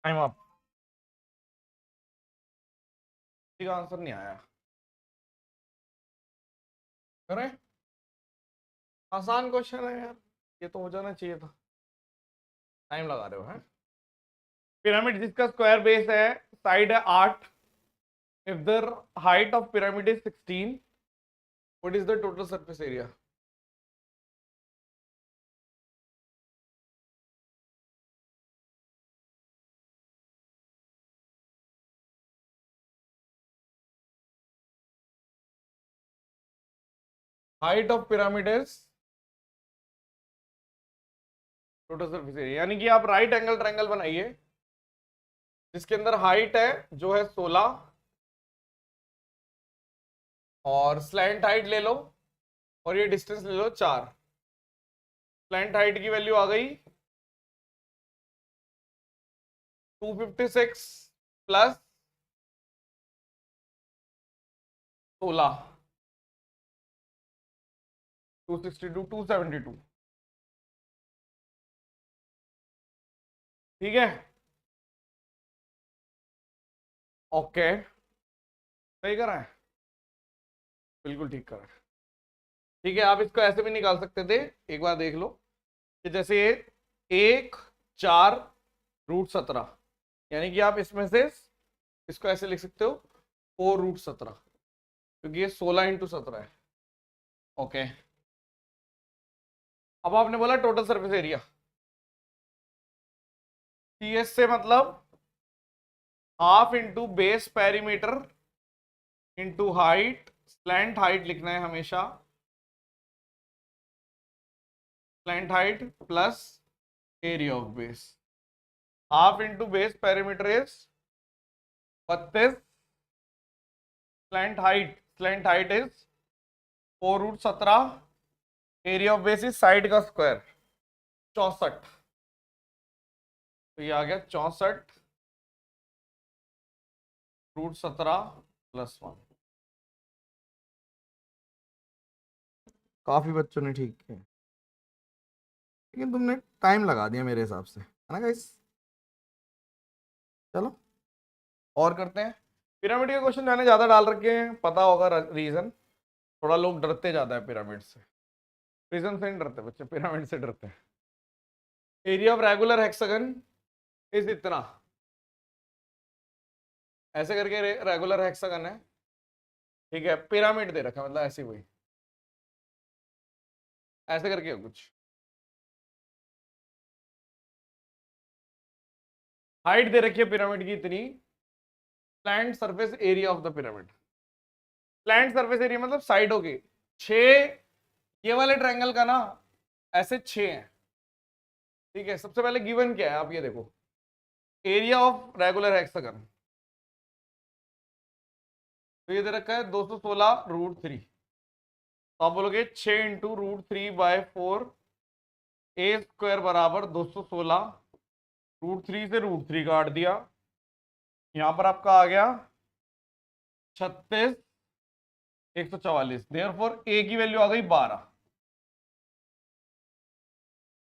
Time up. ठीक, आंसर नहीं आया, करें? आसान क्वेश्चन है यार, ये तो हो जाना चाहिए था। टाइम लगा रहे हो हैं। पिरामिड जिसका स्क्वायर बेस है, साइड है 8, if the height of pyramid is 16, what is the total surface area? Height of pyramid is total surface area, यानी कि आप राइट एंगल ट्रायंगल बनाइए जिसके अंदर हाइट है जो है 16 और स्लैंट हाइट ले लो और ये डिस्टेंस ले लो 4। स्लैंट हाइट की वैल्यू आ गई 256 प्लस 16, 262, 272। ठीक है, ओके, सही करा है, बिल्कुल ठीक करा है। ठीक है, आप इसको ऐसे भी निकाल सकते थे, एक बार देख लो कि जैसे ये 1/4√17, यानी कि आप इसमें से इसको ऐसे लिख सकते हो 4√17, क्योंकि ये 16 × 17 है। ओके, अब आपने बोला टोटल सरफेस एरिया, CS से मतलब half into base perimeter into height, slant height लिखना है हमेशा, slant height plus area of base. Half into base perimeter is 32, slant height is 4√17, area of base is side का square 64, तो ये आ गया 64√17 + 1। काफी बच्चों ने ठीक किया, लेकिन तुमने टाइम लगा दिया मेरे हिसाब से, है ना गाइस? चलो और करते हैं। पिरामिड के क्वेश्चन मैंने ज्यादा डाल रखे हैं, पता होगा रीजन, थोड़ा लोग डरते ज्यादा है पिरामिड से। प्रिज्म से नहीं डरते बच्चे, पिरामिड से डरते हैं। Area of regular hexagon is इतना, ऐसे करके रेगुलर हेक्सागन है, ठीक है, पिरामिड दे रखा मतलब ऐसे कोई ऐसे करके हो कुछ। हाइट दे रखी है पिरामिड की इतनी, slant surface area of the pyramid, slant surface area मतलब साइडों के 6, ये वाले ट्रायंगल का ना ऐसे 6 हैं। ठीक है, सबसे पहले गिवन क्या है आप ये देखो, एरिया ऑफ रेगुलर हेक्सागन, तो ये दे रखा है 216√3, तो आप बोलोगे 6 × √3/4, A² बराबर 216, √3 से √3 काट दिया, यहां पर आपका आ गया 36,144, देयरफॉर ए की वैल्यू आ गई 12।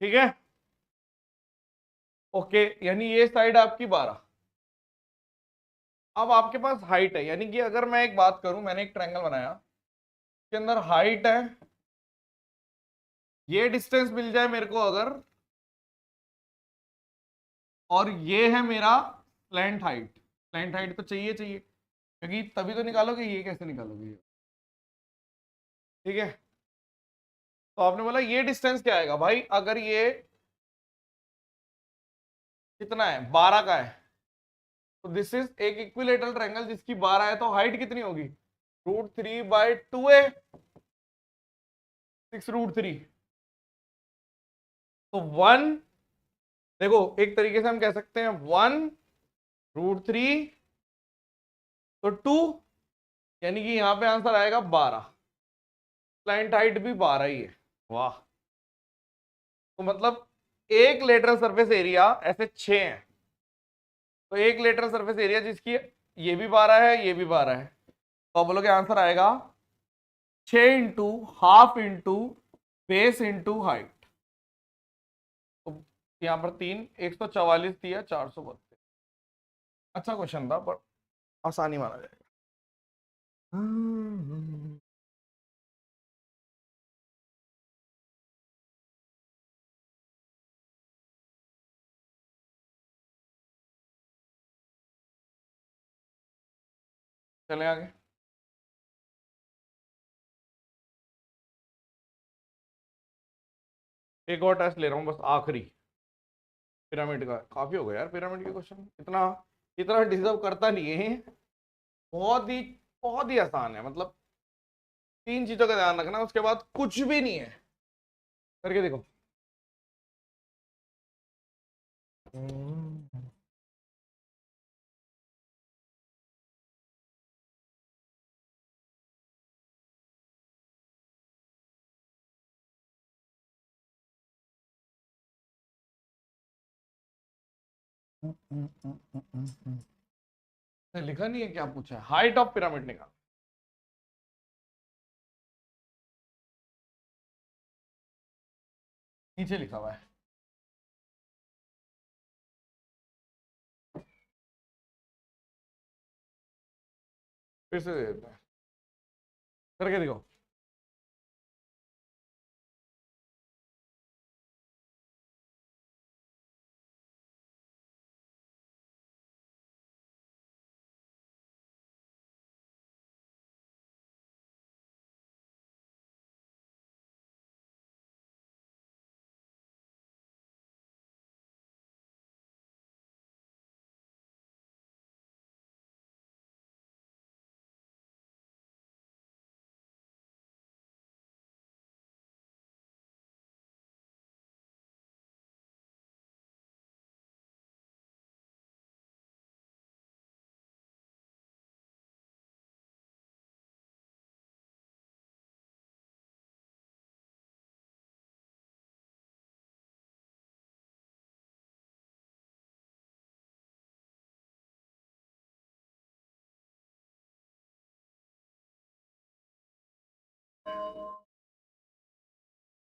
ठीक है, ओके, यानी ये साइड आपकी 12। अब आपके पास हाइट है, यानी कि अगर मैं एक बात करूं, मैंने एक ट्रायंगल बनाया के अंदर हाइट है, ये डिस्टेंस मिल जाए मेरे को अगर, और ये है मेरा स्लैंट हाइट, स्लैंट हाइट तो चाहिए चाहिए, क्योंकि तभी तो निकालोगे, ये कैसे निकालोगे? ठीक है, तो आपने बोला ये डिस्टेंस क्या आएगा भाई, अगर ये कितना है 12 का है, तो दिस इज एक इक्विलेटरल ट्रायंगल जिसकी 12 है, तो हाइट कितनी होगी √3/2a, 6√3, तो 1, देखो एक तरीके से हम कह सकते हैं 1√3, तो 2, यानी कि यहां पे आंसर आएगा 12, क्लाइंट हाइट भी 12 ही है। वाह, तो मतलब एक लेटरल सरफेस एरिया ऐसे 6 है, तो एक लेटरल सरफेस एरिया जिसकी ये भी 12 है, ये भी 12 है, तो आप बोलोगे आंसर आएगा 6 into half into base into height, तो यहां पर 3, 144 दिया 432। अच्छा क्वेश्चन था पर आसानी माना जाएगा। चले आगे। एक और टेस्ट ले रहा हूँ बस, आखिरी पिरामिड का। काफी हो गया यार पिरामिड के क्वेश्चन, इतना इतना डिजर्व करता नहीं है। बहुत ही बहुत ही आसान है, मतलब 3 चीजों का ध्यान रखना, उसके बाद कुछ भी नहीं है। करके देखो। लिखा नहीं है क्या पूछा है? हाइट ऑफ पिरामिड निकाल। नीचे लिखा हुआ है। फिर से दे देते हैं, करके देखो।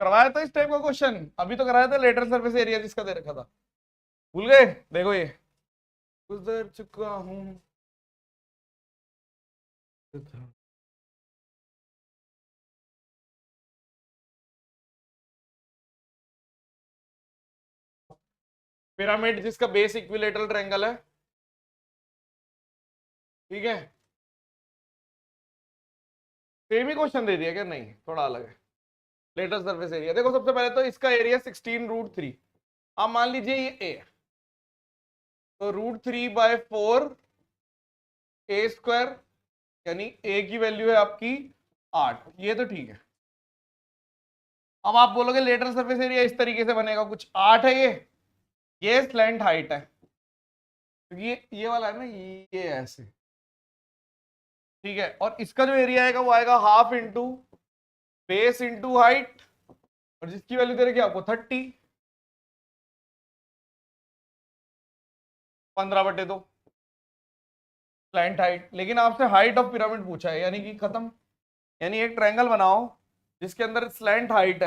करवाया था इस टाइप का क्वेश्चन, अभी तो कराया था लेटर सरफेस एरिया जिसका दे रखा था। भूल गए? देखो ये गुजर चुका हूं। पिरामिड जिसका बेस इक्विलेटरल ट्रायंगल है, ठीक है। सेम ही क्वेश्चन दे दिया क्या? नहीं, थोड़ा अलग है। लेटर सरफेस एरिया देखो, सबसे पहले तो इसका एरिया 16√3। आप मान लीजिए ये ए, तो √3/4 ए स्क्वायर, यानी ए की वैल्यू है आपकी 8। ये तो ठीक है। अब आप बोलोगे लेटरल सरफेस एरिया इस तरीके से बनेगा, कुछ 8 है ये स्लैंट हाइट है, क्योंकि ये वाला है ना, ये ऐसे, ठीक है। और इसका जो एरिया आएगा वो आएगा half into base into height, और जिसकी वैल्यू दे रखी है आपको 30, 15/2 स्लैंट हाइट। लेकिन आपसे हाइट ऑफ पिरामिड पूछा है, यानी कि खत्म। यानी एक ट्रायंगल बनाओ जिसके अंदर स्लैंट हाइट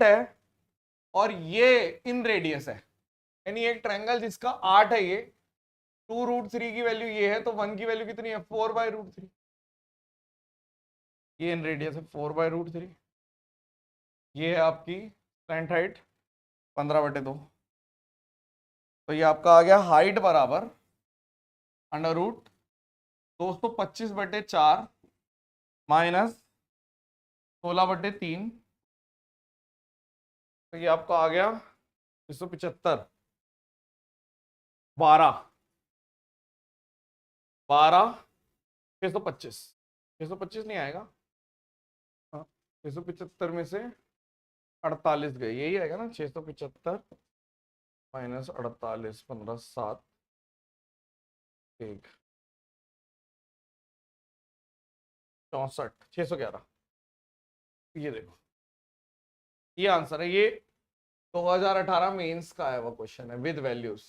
है और ये इन रेडियस है, यानी एक ट्रायंगल जिसका 8 है, ये 2√3 की वैल्यू ये है, तो 1 की वैल्यू कितनी है? 4/√3। ये इन रेडियस है 4/√3। ये है आपकी स्लैंट हाइट 15/2। तो ये आपका आ गया हाइट बराबर √225/4 माइनस 16/3। तो ये आपका आ गया 675, 12 625। 625 नहीं आएगा, 675 में से 48 गए, यही आएगा ना। 675 माइनस 48, 15, 7, 1, 64, 611। ये देखो, ये आंसर है। ये 2018 मेंस का है वो क्वेश्चन है विद वैल्यूज।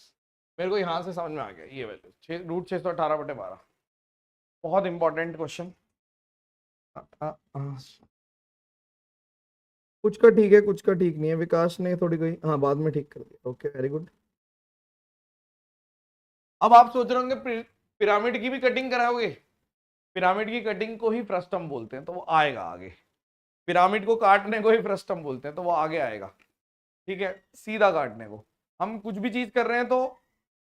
मेरे को यहां से समझ में आ गया ये वैल्यू, √618/12। बहुत इंपॉर्टेंट क्वेश्चन। कुछ का ठीक है, कुछ का ठीक नहीं है। विकास ने थोड़ी कोई हाँ बाद में ठीक कर दिया। Okay, very good. अब आप सोच रहे होंगे पिरामिड की भी कटिंग कराओगे। पिरामिड की कटिंग को ही फ्रस्टम बोलते हैं, तो वो आएगा आगे। पिरामिड को काटने को ही फ्रस्टम बोलते हैं, तो वो आगे आएगा, ठीक है। सीधा काटने को, हम कुछ भी चीज कर रहे हैं तो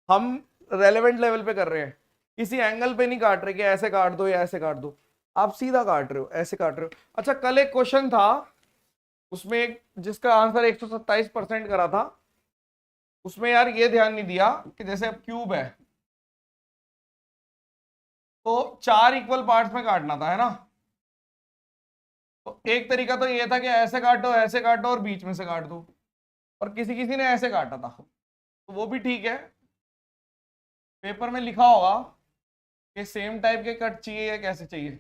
हम रेलेवेंट लेवल पे कर रहे हैं। किसी एंगल पे नहीं काट रहे कि ऐसे काट दो या ऐसे काट दो, आप सीधा काट रहे हो, ऐसे काट रहे हो। अच्छा, कल एक क्वेश्चन था उसमें जिसका आंसर 127% करा था, उसमें यार ये ध्यान नहीं दिया कि जैसे अब क्यूब है तो 4 इक्वल पार्ट्स में काटना था, है ना। तो एक तरीका तो ये था कि ऐसे काटो और बीच में से काट दो, और किसी किसी ने ऐसे काटा था, तो वो भी ठीक है। पेपर में लिखा होगा कि सेम टाइप के कट चाहिए या कैसे चाहिए।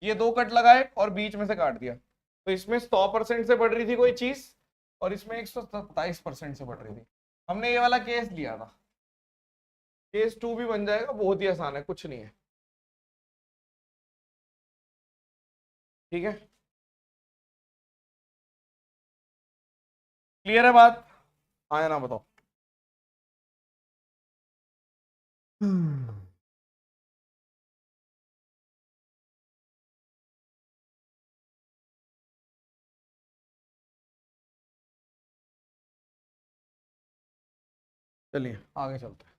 ये 2 कट लगाए और बीच में से काट दिया, तो इसमें 100% से बढ़ रही थी कोई चीज, और इसमें 127% से बढ़ रही थी। हमने ये वाला केस लिया था। केस 2 भी बन जाएगा, बहुत ही आसान है, कुछ नहीं है। ठीक है, क्लियर है बात, आया ना बताओ। चलिए आगे चलते हैं।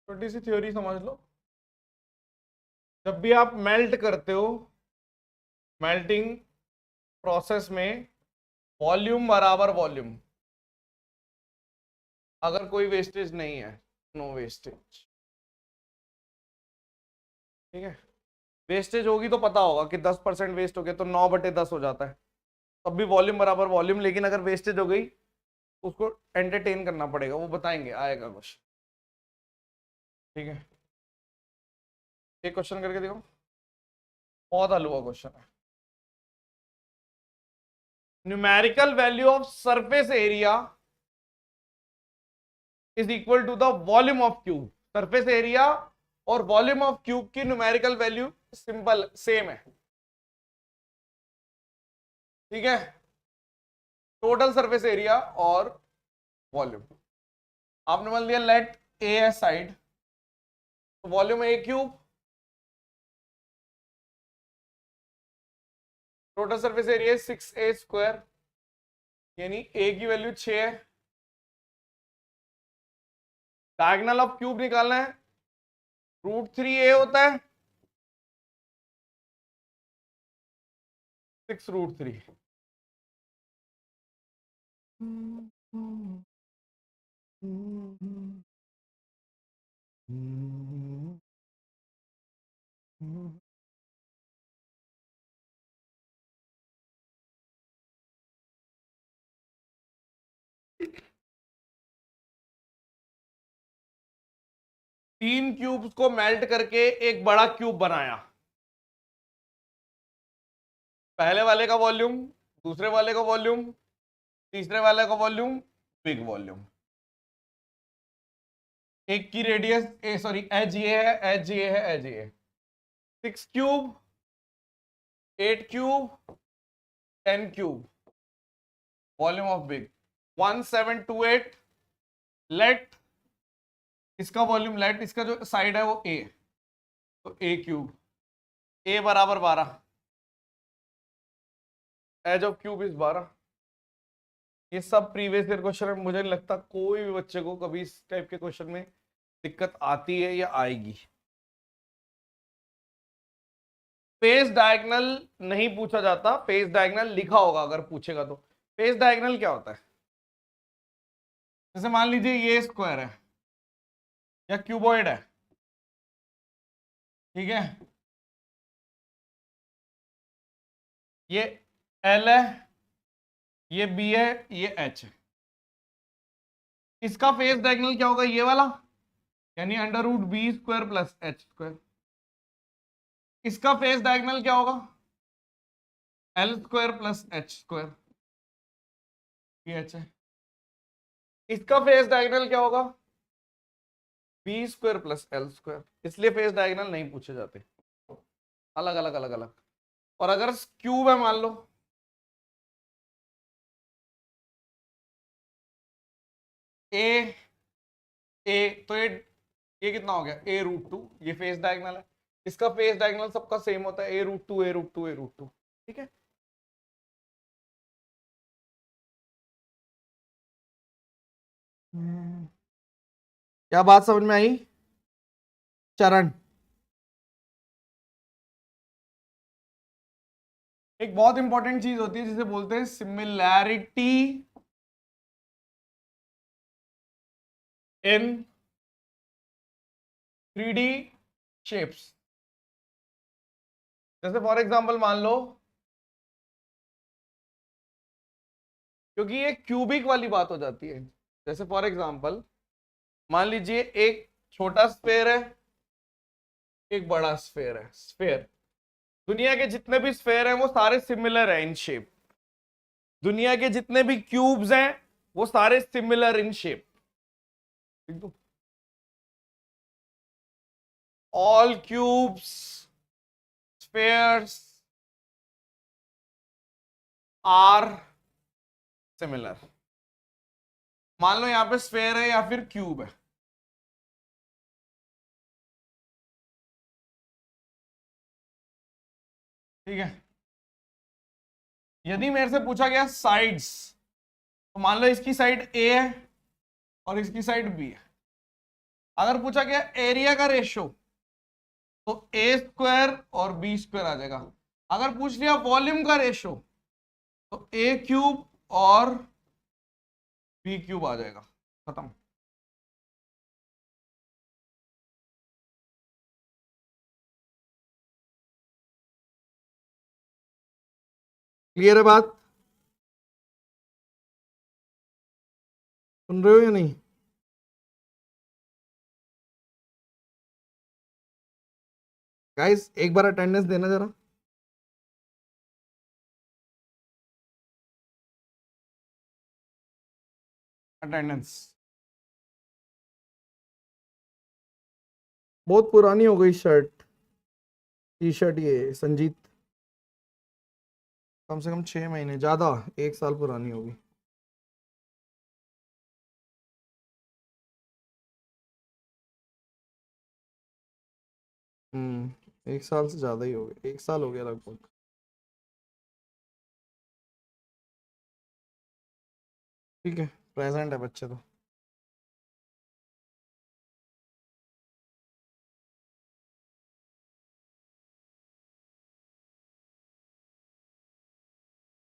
छोटी सी थ्योरी समझ लो। जब भी आप मेल्ट करते हो, मेल्टिंग प्रोसेस में वॉल्यूम बराबर वॉल्यूम, अगर कोई वेस्टेज नहीं है, नो वेस्टेज। ठीक है, वेस्टेज होगी तो पता होगा कि 10% वेस्ट हो गया तो 9/10 हो जाता है, तब भी वॉल्यूम बराबर वॉल्यूम। लेकिन अगर वेस्टेज हो गई तो उसको एंटरटेन करना पड़ेगा, वो बताएंगे, आएगा क्वेश्चन। ठीक है, एक क्वेश्चन करके देखो, बहुत हलवा क्वेश्चन है। Numerical value of surface area is equal to the volume of cube. Surface area और वॉल्यूम ऑफ क्यूब की न्यूमेरिकल वैल्यू सिंपल सेम है। ठीक है, टोटल सरफेस एरिया और वॉल्यूम। आपने मान लिया लेट ए है साइड, तो volume A cube, total surface area 6a², यानी ए की वैल्यू 6 है। डायगोनल ऑफ क्यूब निकालना है, √3a होता है, 6√3। तीन क्यूब्स को मेल्ट करके एक बड़ा क्यूब बनाया। पहले वाले का वॉल्यूम, दूसरे वाले का वॉल्यूम, तीसरे वाले का वॉल्यूम, बिग वॉल्यूम। एक की रेडियस एज ये है, एज ये है, एज ये है। 6 cube, 8 cube, 10 cube, volume of big 1728। Let इसका वॉल्यूम, लेट इसका जो साइड है वो ए, तो ए क्यूब, ए बराबर 12, एज ऑफ क्यूब इज 12। ये सब प्रीवियस ईयर क्वेश्चन है, मुझे नहीं लगता कोई भी बच्चे को कभी इस टाइप के क्वेश्चन में दिक्कत आती है या आएगी। फेस डायगोनल नहीं पूछा जाता, फेस डायगोनल लिखा होगा अगर पूछेगा तो। फेस डायगोनल क्या होता है? जैसे मान लीजिए ये स्क्वायर है या क्यूबॉइड है, ठीक है, ये एल है, ये बी है, ये एच है। इसका फेस डायगोनल क्या होगा? ये वाला, यानी √b² + h²। इसका फेस डायगोनल क्या होगा? L² + h², ये h है। इसका फेस डायगोनल क्या होगा? b² + l²। इसलिए फेस डायगोनल नहीं पूछे जाते, अलग अलग अलग अलग। और अगर क्यूब है मान लो, ए ए, तो ये कितना हो गया? a√2, ये फेस डायगोनल है। इसका फेस डायगोनल सबका सेम होता है, a√2 a√2 a√2। ठीक है, क्या बात समझ में आई चरण? एक बहुत इंपॉर्टेंट चीज होती है जिसे बोलते हैं सिमिलैरिटी इन 3D शेप्स। जैसे फॉर एग्जांपल मान लो, क्योंकि ये क्यूबिक वाली बात हो जाती है। जैसे फॉर एग्जांपल मान लीजिए एक छोटा स्फेयर है, एक बड़ा स्फेयर है। स्फेयर, दुनिया के जितने भी स्फेयर हैं वो सारे सिमिलर हैं इन शेप। दुनिया के जितने भी क्यूब्स हैं वो सारे similar in shape. All cubes, spheres are similar. मान लो यहां पे स्फेयर है या फिर क्यूब है। ठीक है, यदि मेरे से पूछा गया साइड्स, तो मान लो इसकी साइड ए है और इसकी साइड बी है। अगर पूछा गया एरिया का रेशो, तो ए स्क्वायर और बी स्क्वायर आ जाएगा। अगर पूछ लिया वॉल्यूम का रेशो, तो ए क्यूब और बी क्यूब आ जाएगा। खत्म। क्लियर है बात? सुन रहे हो या नहीं? गाइस एक बार अटेंडेंस देना जरा। अटेंडेंस बहुत पुरानी हो गई शर्ट, टी शर्ट ये संजीत, कम से कम 6 महीने, ज्यादा 1 साल पुरानी होगी। हम्म, 1 साल से ज्यादा ही हो गया, 1 साल हो गया लगभग। ठीक है, प्रेजेंट है बच्चे तो।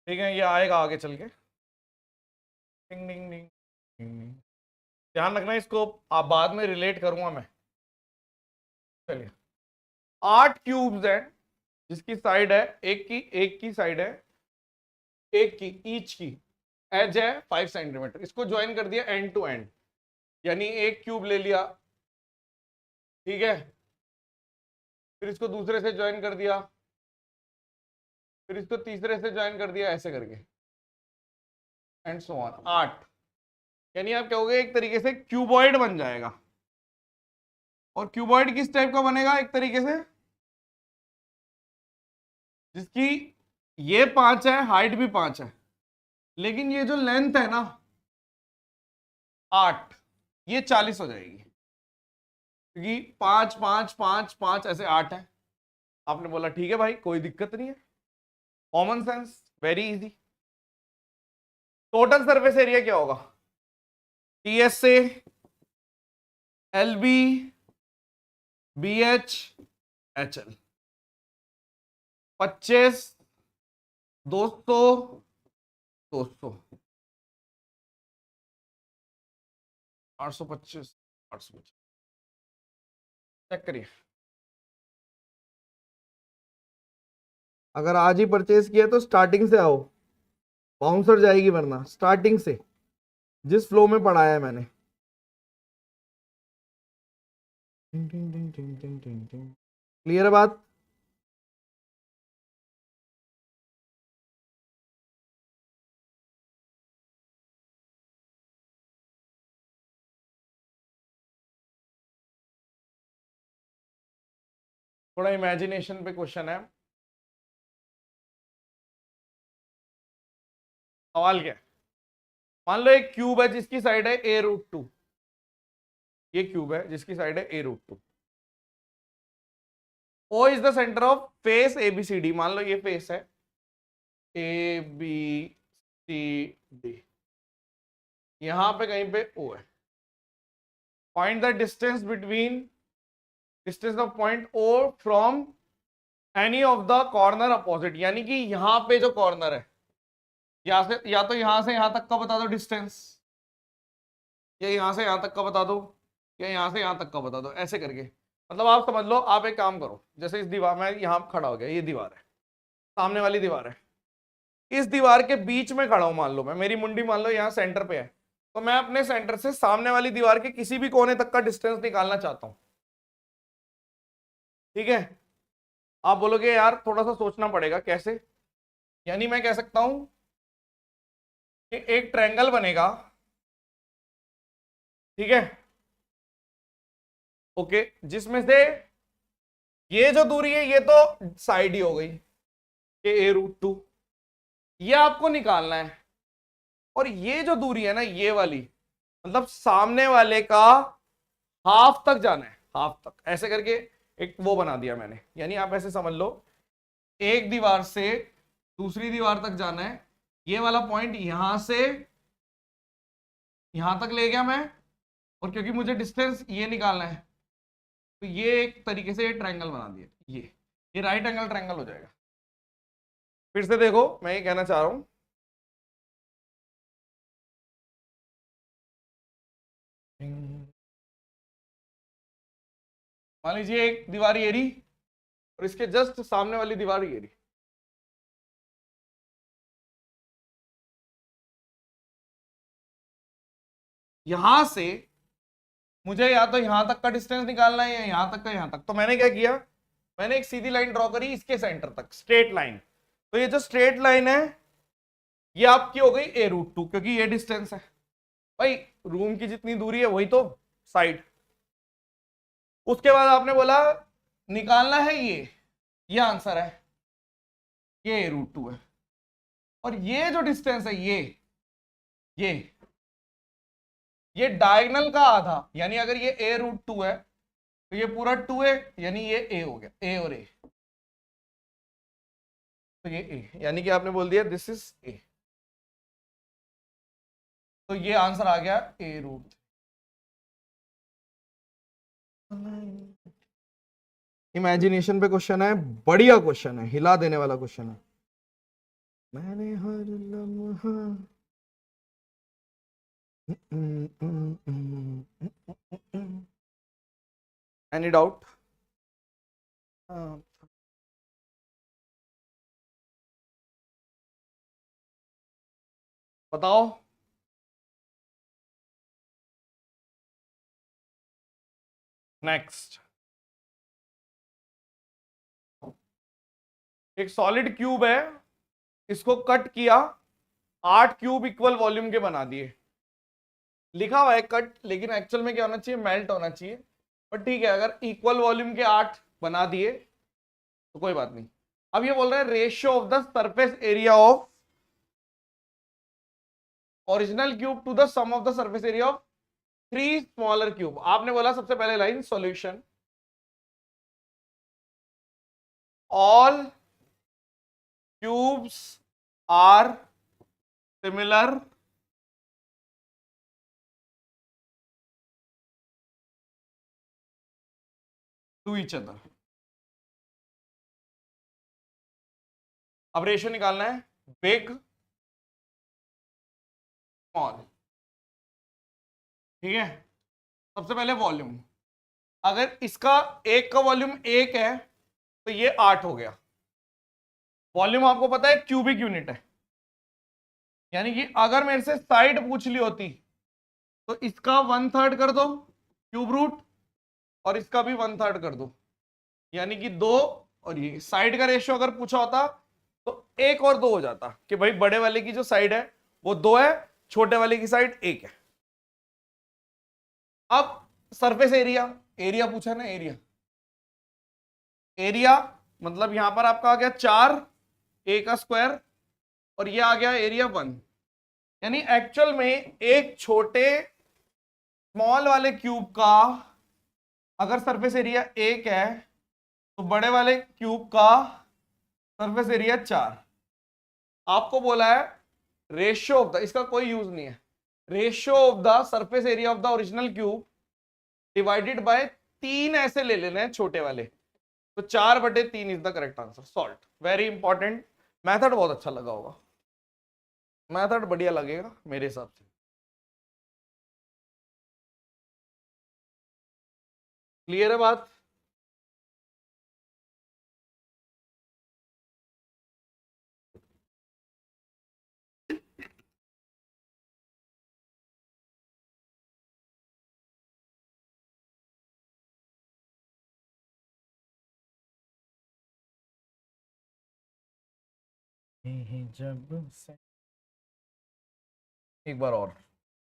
ठीक है, ये आएगा आगे चल के। डिंग डिंग डिंग डिंग डिंग। ध्यान रखना, इसको आप बाद में रिलेट करूंगा मैं। चलिए, 8 क्यूब्स हैं जिसकी साइड है, एक की साइड है, एक की ईच की एज है 5 सेंटीमीटर। इसको ज्वाइन कर दिया एंड टू एंड, यानी एक क्यूब ले लिया, ठीक है, फिर इसको दूसरे से ज्वाइन कर दिया, फिर इसको तीसरे से ज्वाइन कर दिया, ऐसे करके एंड सो ऑन। 8, यानी आप कहोगे एक तरीके से क्यूबॉइड बन जाएगा। और क्यूबॉइड किस टाइप का बनेगा? एक तरीके से जिसकी ये 5 है, हाइट भी 5 है, लेकिन ये जो लेंथ है ना 8, ये 40 हो जाएगी, क्योंकि 5 5 5 5 ऐसे 8 है। आपने बोला ठीक है भाई, कोई दिक्कत नहीं है, common sense, very easy. Total surface area क्या होगा? TSA, l b, b h, h l. 25, 200, 200, 825, 825। Check करिए, अगर आज ही परचेज किया तो स्टार्टिंग से आओ, बाउंसर जाएगी, वरना स्टार्टिंग से जिस फ्लो में पढ़ाया है मैंने। क्लियर है बात? थोड़ा इमेजिनेशन पे क्वेश्चन है। सवाल क्या है? मान लो एक क्यूब है जिसकी साइड है a√2। ये क्यूब है जिसकी साइड है a√2। O is the centre of face ABCD। मान लो ये फेस है ABCD, यहां पे कहीं पे O है। Find the distance between distance of point O from any of the corner opposite, यानी कि यहां पे जो कॉर्नर है या तो यहां से यहां तक का बता दो डिस्टेंस, या यहां से यहां तक का बता दो, या यहां से यहां तक का बता दो, ऐसे करके। मतलब आप समझ लो, आप एक काम करो, जैसे इस दीवार में यहां खड़ा हो गया, ये दीवार है, सामने वाली दीवार है, इस दीवार के बीच में खड़ा हूं, मान लो मैं, मेरी मुंडी मान लो यहाँ सेंटर पे है, तो मैं अपने सेंटर से सामने वाली दीवार के किसी भी कोने तक का डिस्टेंस निकालना चाहता हूं। ठीक है, आप बोलोगे यार थोड़ा सा सोचना पड़ेगा, कैसे? यानी मैं कह सकता हूं कि एक ट्रायंगल बनेगा, ठीक है, ओके, जिसमें से ये जो दूरी है ये तो साइड ही हो गई, ये a√2, ये आपको निकालना है। और ये जो दूरी है ना, ये वाली, मतलब सामने वाले का हाफ तक जाना है, हाफ तक, ऐसे करके एक वो बना दिया मैंने। यानी आप ऐसे समझ लो, एक दीवार से दूसरी दीवार तक जाना है, ये वाला पॉइंट यहां से यहां तक ले गया मैं, और क्योंकि मुझे डिस्टेंस ये निकालना है, तो ये एक तरीके से ट्रायंगल बना दिया, ये राइट एंगल ट्रायंगल हो जाएगा। फिर से देखो, मैं ये कहना चाह रहा हूं, मान लीजिए एक दीवार ये रही, और इसके जस्ट सामने वाली दीवार ये रही, यहां से मुझे या तो यहां तक का डिस्टेंस निकालना है, या यहां तक का यहां तक। तो मैंने क्या किया, मैंने एक सीधी लाइन ड्रॉ करी इसके सेंटर तक, स्ट्रेट लाइन। तो ये जो स्ट्रेट लाइन है ये आपकी हो गई a√2, क्योंकि ये डिस्टेंस है भाई, रूम की जितनी दूरी है वही तो साइड। उसके बाद आपने बोला निकालना है ये आंसर है, ये a√2 है। और ये जो डिस्टेंस है ये ये डायगोनल का आधा, यानी अगर ये a√2 है तो ये पूरा 2 है, यानी ये a हो गया, a और a, तो ये a, यानी कि आपने बोल दिया दिस इज a, तो ये आंसर आ गया a√3। इमेजिनेशन पे क्वेश्चन है, बढ़िया क्वेश्चन है, हिला देने वाला क्वेश्चन है। मैंने हर लम्हा एनी डाउट? बताओ। नेक्स्ट, एक सॉलिड क्यूब है, इसको कट किया, 8 क्यूब इक्वल वॉल्यूम के बना दिए। लिखा हुआ है कट, लेकिन एक्चुअल में क्या होना चाहिए, मेल्ट होना चाहिए, पर ठीक है, अगर इक्वल वॉल्यूम के 8 बना दिए तो कोई बात नहीं। अब ये बोल रहा है ratio of the surface area of original cube to the sum of the surface area of 3 smaller cube. आपने बोला सबसे पहले line solution, all cubes are similar to each other. अब रेशियो निकालना है, बिग स्मॉल, ठीक है। सबसे पहले वॉल्यूम, अगर इसका एक का वॉल्यूम 1 है तो ये 8 हो गया। वॉल्यूम आपको पता है क्यूबिक यूनिट है, यानी कि अगर मेरे से साइड पूछ ली होती तो इसका 1/3 कर दो क्यूब रूट, और इसका भी 1/3 कर दो, यानी कि 2, और ये साइड का रेशियो अगर पूछा होता तो 1 और 2 हो जाता, कि भाई बड़े वाले की जो साइड है वो 2 है, छोटे वाले की साइड 1 है। अब सरफेस एरिया, एरिया पूछा ना, एरिया मतलब यहां पर आपका आ गया 4 a का स्क्वायर, और ये आ गया एरिया 1। यानी एक्चुअल में एक छोटे स्मॉल वाले क्यूब का अगर सरफेस एरिया 1 है तो बड़े वाले क्यूब का सरफेस एरिया 4। आपको बोला है रेशियो ऑफ द, इसका कोई यूज नहीं है, ratio of the surface area of the original cube divided by 3 ऐसे ले लेने हैं छोटे वाले, तो 4/3 is the correct answer. Salt, very important. Method बहुत अच्छा लगा होगा, मेथड बढ़िया लगेगा मेरे हिसाब से। क्लियर है बात? जब से एक बार और,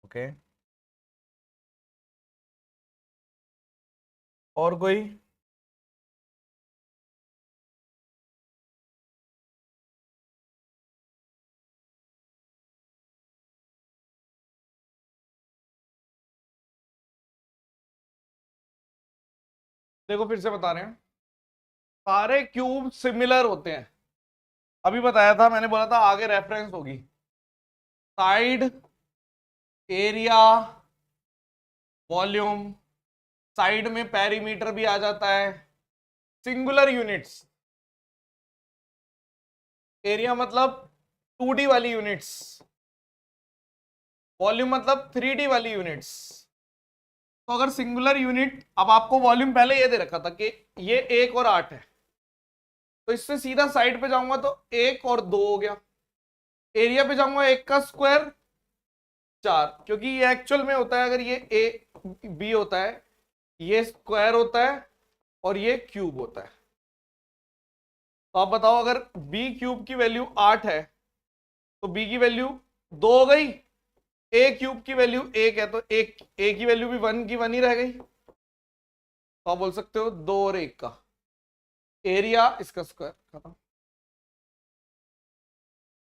ओके। और कोई? देखो फिर से बता रहे हैं, सारे क्यूब सिमिलर होते हैं। अभी बताया था मैंने, बोला था आगे रेफरेंस होगी। साइड, एरिया, वॉल्यूम, साइड में पेरीमीटर भी आ जाता है, सिंगुलर यूनिट्स। एरिया मतलब 2D वाली यूनिट्स, वॉल्यूम मतलब 3D वाली यूनिट्स। तो अगर सिंगुलर यूनिट, अब आपको वॉल्यूम पहले ये दे रखा था कि ये 1 और 8 है, तो इससे सीधा साइड पे जाऊंगा तो 1 और 2 हो गया। एरिया पे जाऊंगा 1 का स्क्वायर 4, क्योंकि ये एक्चुअल में होता है, अगर ये ए बी होता है, ये स्क्वायर होता है और ये क्यूब होता है। तो आप बताओ, अगर बी क्यूब की वैल्यू 8 है तो बी की वैल्यू 2 हो गई, ए क्यूब की वैल्यू 1 है तो एक ए की वैल्यू भी 1 की 1 ही रह गई। तो आप बोल सकते हो 2 और 1 का एरिया इसका स्क्वायर, खत्म।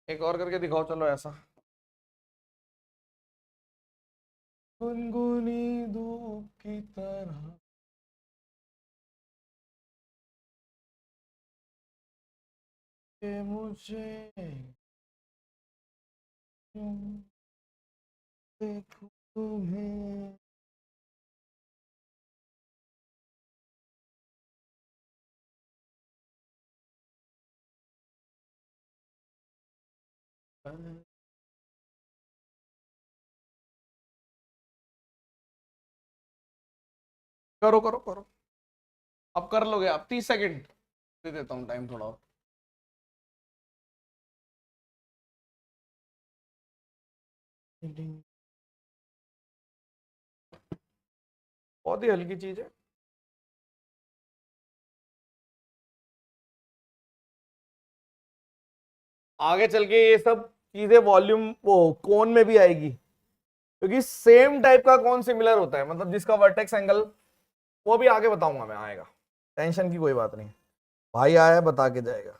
एक और करके दिखाओ चलो ऐसा। गुनगुनी धूप की तरह के मुझे क्यों देखूं तुम्हें। करो करो करो, अब कर लोगे आप। 30 सेकंड दे देता हूँ टाइम थोड़ा और। बहुत ही हल्की चीज है। आगे चल के ये सब चीजें वॉल्यूम वो कोन में भी आएगी, क्योंकि सेम टाइप का कौन सिमिलर होता है, मतलब जिसका वर्टेक्स एंगल, वो भी आगे बताऊंगा मैं, आएगा, टेंशन की कोई बात नहीं। भाई आया बता के जाएगा।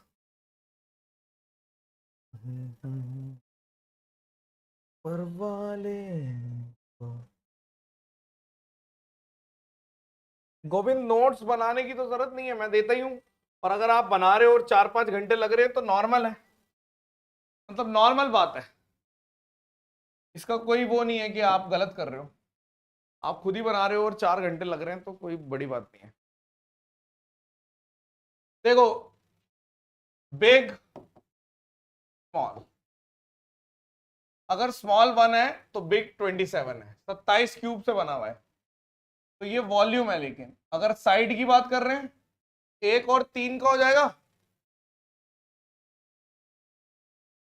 पर वाले को गोविंद, नोट्स बनाने की तो जरूरत नहीं है, मैं देता ही हूं। और अगर आप बना रहे हो और 4-5 घंटे लग रहे हैं तो नॉर्मल है, मतलब नॉर्मल बात है। इसका कोई वो नहीं है कि आप गलत कर रहे हो, आप खुद ही बना रहे हो और 4 घंटे लग रहे हैं तो कोई बड़ी बात नहीं है। देखो, बिग, स्मॉल, अगर स्मॉल 1 है तो बिग 27 है, 27 क्यूब से बना हुआ है, तो ये वॉल्यूम है। लेकिन अगर साइड की बात कर रहे हैं, 1 और 3 का हो जाएगा।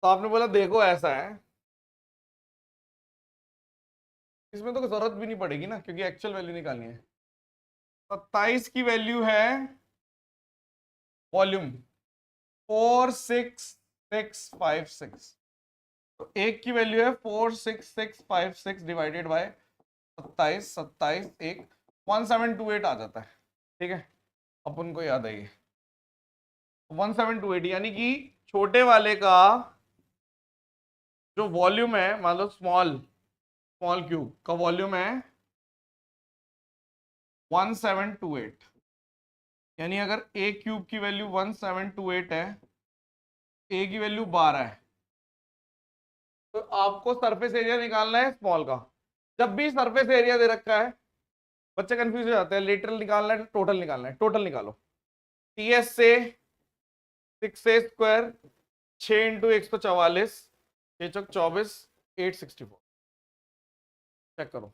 तो आपने बोला देखो ऐसा है, इसमें तो जरूरत भी नहीं पड़ेगी ना, क्योंकि एक्चुअल वैल्यू निकालनी है। 27 की वैल्यू है वॉल्यूम 46656, तो एक की वैल्यू है 46656 डिवाइडेड बाय 27, 27 एक 1728 आ जाता है। ठीक है, अपन को याद है ये 1728, यानी कि छोटे वाले का जो वॉल्यूम है, मान लो स्मॉल स्मॉल क्यूब का वॉल्यूम है 1728, यानी अगर ए क्यूब की वैल्यू 1728 है, ए की वैल्यू 12 है, तो आपको सरफेस एरिया निकालना है स्मॉल का। जब भी सरफेस एरिया दे रखा है बच्चे कंफ्यूज हो जाते हैं, लेटरल निकालना है टोटल निकालना है, टोटल निकालो। टीएस से 6a² 6 इंटू 144 6 चौक 24 864 चेक करो।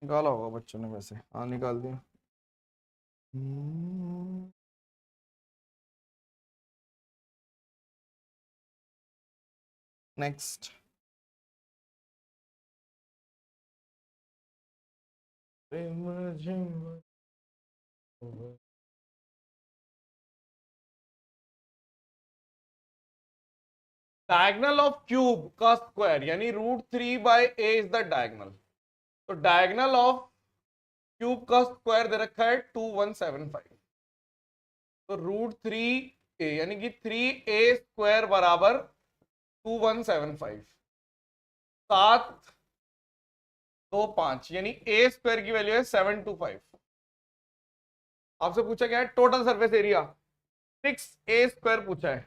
निकाला होगा बच्चों ने वैसे, हाँ निकाल दिया। नेक्स्ट डायगोनल ऑफ क्यूब का स्क्वायर यानी √3/a इज द डायगोनल। तो डायगोनल ऑफ क्यूब का स्क्वायर दे रखा है 2175। तो √3a यानी कि 3a² बराबर 2175। 725 यानी a² की वैल्यू है 725। आपसे पूछा क्या है टोटल सरफेस एरिया, 6a² पूछा है,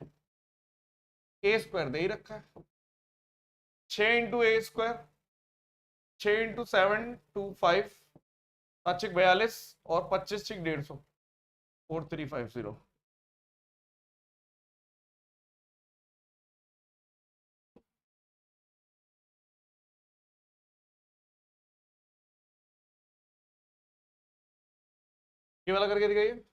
a² दे ही रखा है 6 इंटू a², 6 इंटू 725 5 42 और 25 150 4350। ये वाला करके दिखाइए।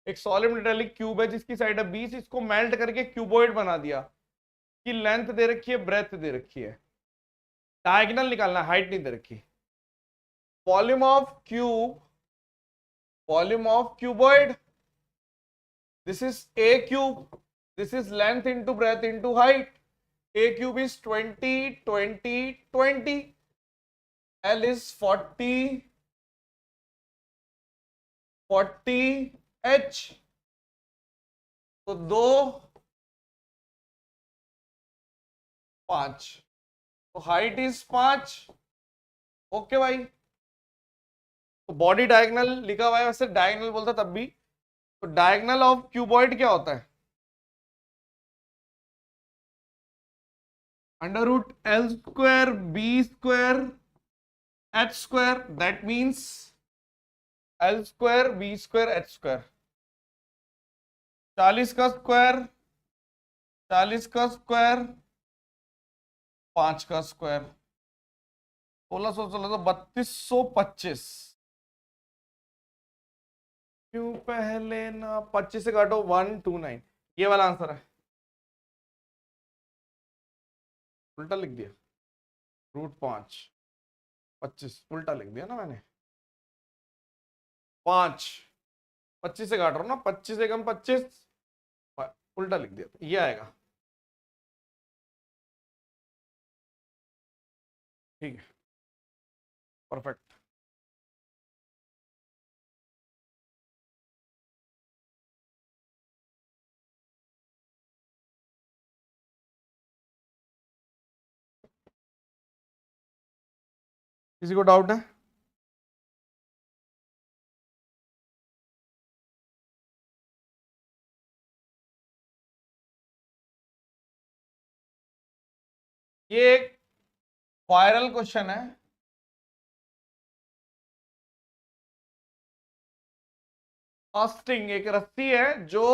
एक सॉलिड मेटेलिक क्यूब है जिसकी साइड है 20, इसको मेल्ट करके क्यूबॉइड बना दिया, की लेंथ दे रखी है, ब्रेथ दे रखी है, डायगोनल निकालना, हाइट नहीं दे रखी। Volume of cube, volume of cuboid, this is a cube, this is length into breadth into height. a cube is 20 20 20, l is 40 40 h। तो 2 5, तो हाइट इज 5। ओके भाई, तो बॉडी डायगोनल लिखा हुआ है, वैसे डायगोनल बोलता तब भी। तो डायगोनल ऑफ क्यूबॉइड क्या होता है, √L²B² h², that means L² B² h²। 40 का स्क्वायर 40 का स्क्वायर 5 का स्क्वायर 1600 3225। क्यों पहले ना 25 से काटो 129, ये वाला आंसर है। उल्टा लिख दिया, √5 25 उल्टा लिख दिया ना मैंने। 5 25 से काट रहा हूं ना, 25 से कम 25 उल्टा लिख दिया, तो ये आएगा। ठीक है, परफेक्ट। किसी को डाउट है? ये एक वायरल क्वेश्चन है। स्ट्रिंग एक रस्सी है जो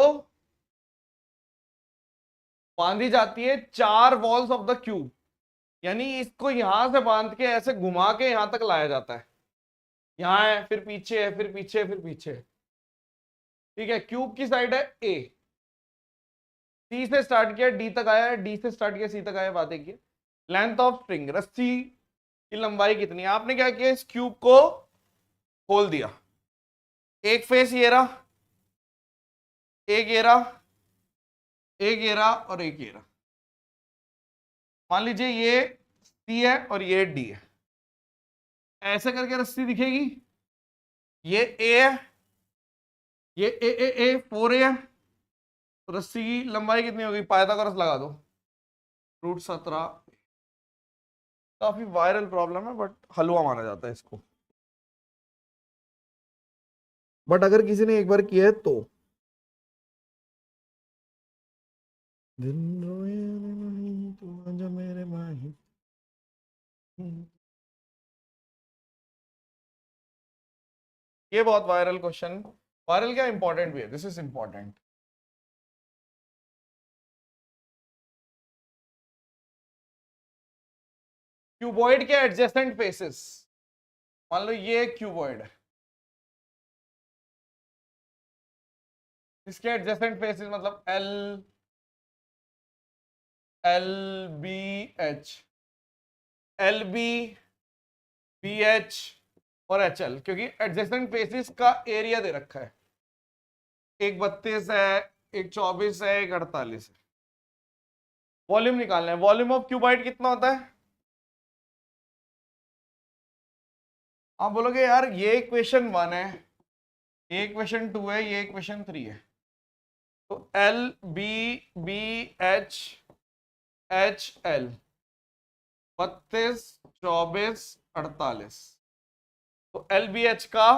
बांधी जाती है 4 वॉल्स ऑफ द क्यूब, यानी इसको यहां से बांध के ऐसे घुमा के यहां तक लाया जाता है। यहां है, फिर पीछे है, फिर पीछे, फिर पीछे। ठीक है, क्यूब की साइड है ए, सी से स्टार्ट किया डी तक आया, डी से स्टार्ट किया सी तक आया, बात एक ही है। लेंथ ऑफ स्ट्रिंग, रस्सी की लंबाई कितनी है? आपने क्या किया, इस क्यूब को खोल दिया, एक फेस ये रहा, एक ये रहा, एक ये रहा और एक ये रहा। मान लीजिए ये सी है और ये डी है, ऐसे करके रस्सी दिखेगी। ये ए है, ये ए 4a है, तो रस्सी की लंबाई कितनी होगी? पाइथागोरस लगा दो, √17। काफी वायरल प्रॉब्लम है बट हलवा माना जाता है इसको, बट अगर किसी ने एक बार किया है तो। दिन रोए नहीं तो आजा मेरे माही। ये बहुत वायरल क्वेश्चन, वायरल क्या इंपॉर्टेंट भी है, दिस इज इंपॉर्टेंट। क्यूबॉइड के एडजेसेंट फेसेस, मान लो ये क्यूबॉइड है, इसके एडजेसेंट फेसेस मतलब l, l B h, l B, B h और एच एल, क्योंकि एडजेसेंट फेसेस का एरिया दे रखा है, एक 32 है, एक 24 है, एक 48 है। वॉल्यूम निकालना है, वॉल्यूम ऑफ क्यूबॉइड कितना होता है? आप बोलोगे यार ये इक्वेशन 1 है, ये इक्वेशन 2 है, ये इक्वेशन 3 है, तो L B, B H, H L, 32 24 48, तो एल बी एच का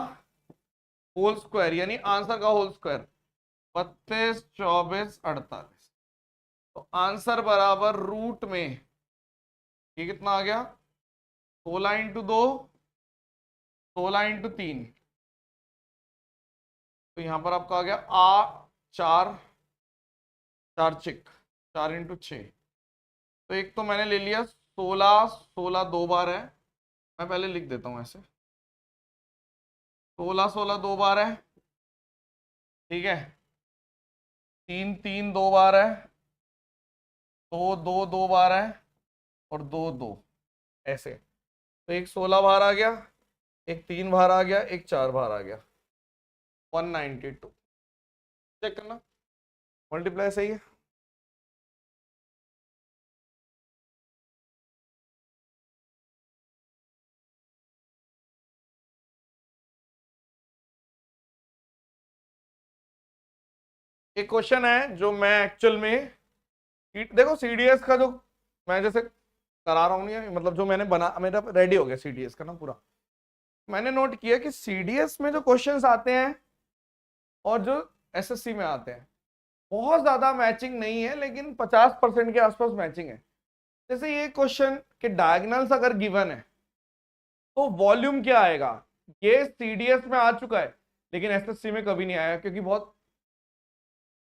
होल स्क्वायर यानी आंसर का होल स्क्वायर 32 24 48, तो आंसर बराबर रूट में ये कितना आ गया, 16 × 2 16 × 3, तो यहां पर आपका आ गया आ 4 4 चिक 4 × 6, तो एक तो मैंने ले लिया 16 16 दो बार है, मैं पहले लिख देता हूं ऐसे, 16 16 दो बार है, ठीक है, 3 3 दो बार है, 2 2 दो बार है, और 2 2, ऐसे, तो एक 16 बार आ गया, एक 3 बार आ गया, एक 4 बार आ गया, 192, चेक करना, मल्टीप्लाई सही है। एक क्वेश्चन है जो मैं एक्चुअल में, देखो सीडीएस का जो मैं जैसे करा रहा हूँ, नहीं मतलब जो मैंने बना, मेरा रेडी हो गया सीडीएस का ना पूरा, मैंने नोट किया कि सीडीएस में जो क्वेश्चंस आते हैं और जो एसएससी में आते हैं बहुत ज्यादा मैचिंग नहीं है, लेकिन 50% के आसपास मैचिंग है। जैसे ये क्वेश्चन के डायगोनल्स अगर गिवन है तो वॉल्यूम क्या आएगा, ये सीडीएस में आ चुका है लेकिन एसएससी में कभी नहीं आया, क्योंकि बहुत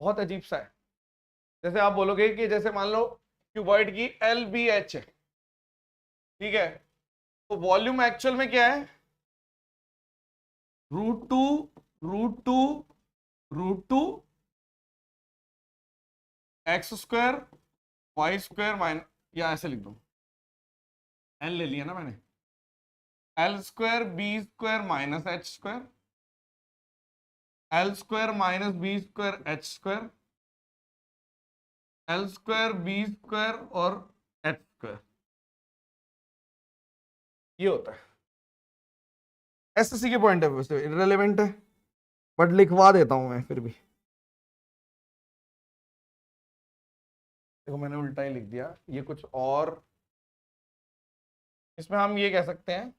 बहुत अजीब सा है। जैसे आप बोलोगे कि जैसे मान लो क्यूबॉइड की एल बी एच है, ठीक है, तो वॉल्यूम एक्चुअल में क्या है, √2 √2 √2 x² y² माइनस, या ऐसे लिख दो, एल ले लिया ना मैंने, L² B² - H², L² - B² H², L² B² और H², ये होता है। एसएससी के पॉइंट ऑफ व्यू से इररिलेवेंट है, बट लिखवा देता हूं मैं फिर भी, देखो मैंने उल्टा ही लिख दिया, ये कुछ और, इसमें हम ये कह सकते हैं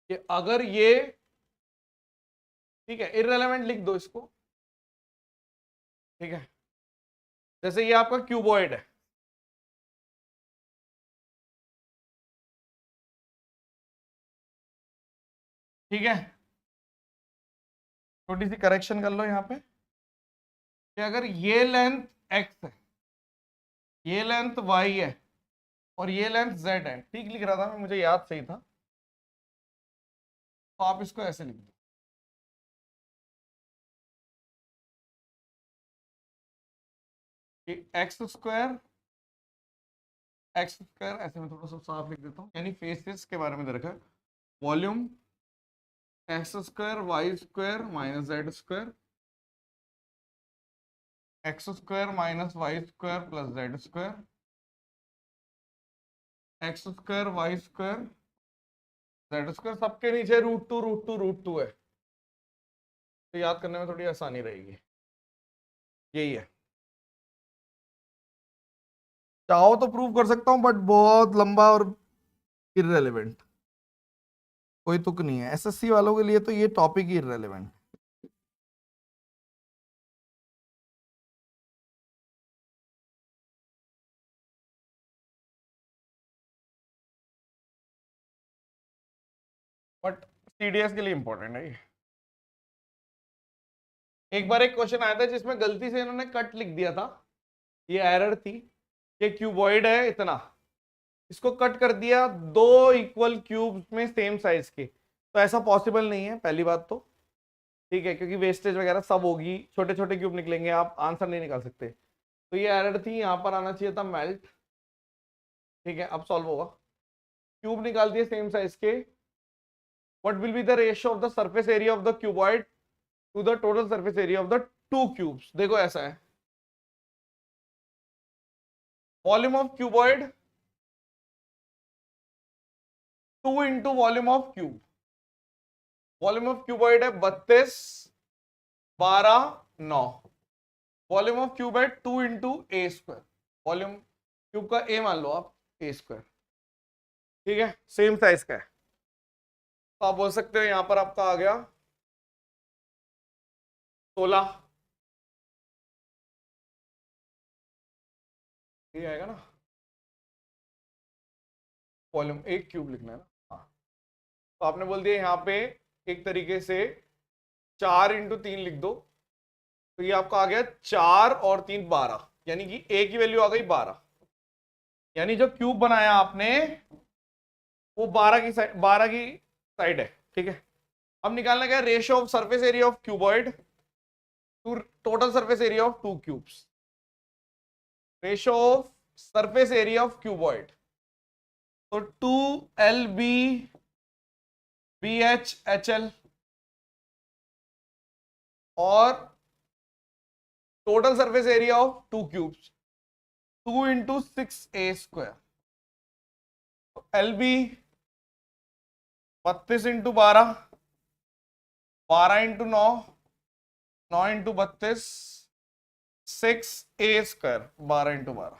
कि अगर ये, ठीक है, इररिलेवेंट लिख दो इसको, ठीक है, जैसे ये आपका क्यूबॉइड है, ठीक है, छोटी सी करेक्शन कर लो यहाँ पे कि अगर ये लेंथ x है, ये लेंथ y है और ये लेंथ z है, ठीक लिख रहा था मैं, मुझे याद सही था, तो आप इसको ऐसे लिख दो कि x² ऐसे में थोड़ा सा साफ लिख देता हूँ, यानी फेसेस के बारे में दे रखा है, volume x² y² - z² x² - y² + z² x² y² z², सबके नीचे √2 √2 √2 है, तो याद करने में थोड़ी आसानी रहेगी, यही है। चाहो तो प्रूव कर सकता हूं बट बहुत लंबा और इररेलेवेंट, कोई तुक नहीं है, एसएससी वालों के लिए तो ये topic he irrelevant. But CDS के लिए इंपॉर्टेंट है ये। एक बार एक क्वेश्चन आया था जिसमें गलती से इन्होंने कट लिख दिया था, ये एरर थी कि क्यूबॉइड है इतना, इसको कट कर दिया दो इक्वल क्यूब्स में सेम साइज के। तो ऐसा पॉसिबल नहीं है पहली बात तो, ठीक है, क्योंकि वेस्टेज वगैरह सब होगी, छोटे छोटे क्यूब निकलेंगे, आप आंसर नहीं निकाल सकते। तो ये एरर थी, यहाँ पर आना चाहिए था मेल्ट। ठीक है, अब सॉल्व होगा। क्यूब निकाल दिए सेम साइज के। What will be the ratio of the surface area of the cuboid to the total surface area of the two cubes. देखो ऐसा है, volume of cuboid 2 into volume of cube. Volume of cuboid है 32, 12, 9। Volume of cube है 2 into A square. Volume cube का A मान लो आप, ए square. ठीक है, सेम साइज का है, तो आप बोल सकते हो यहां पर आपका आ गया 16। ये आएगा ना, वॉल्यूम एक क्यूब लिखना है ना। हाँ, तो आपने बोल दिया यहाँ पे एक तरीके से 4 इंटू 3 लिख दो, तो ये आपका आ गया 4 और 3 12, यानी कि ए की वैल्यू आ गई 12। यानी जो क्यूब बनाया आपने वो 12 की साइड है। ठीक है, अब निकालना क्या है, ratio of surface area of cuboid to total surface area of two cubes. Ratio of surface area of cuboid, तो 2LB BHHL और total surface area of two cubes 2 into 6A square. LB 32 into 12, 12 into 9, 9 into 32, 6A square, 12 into 12।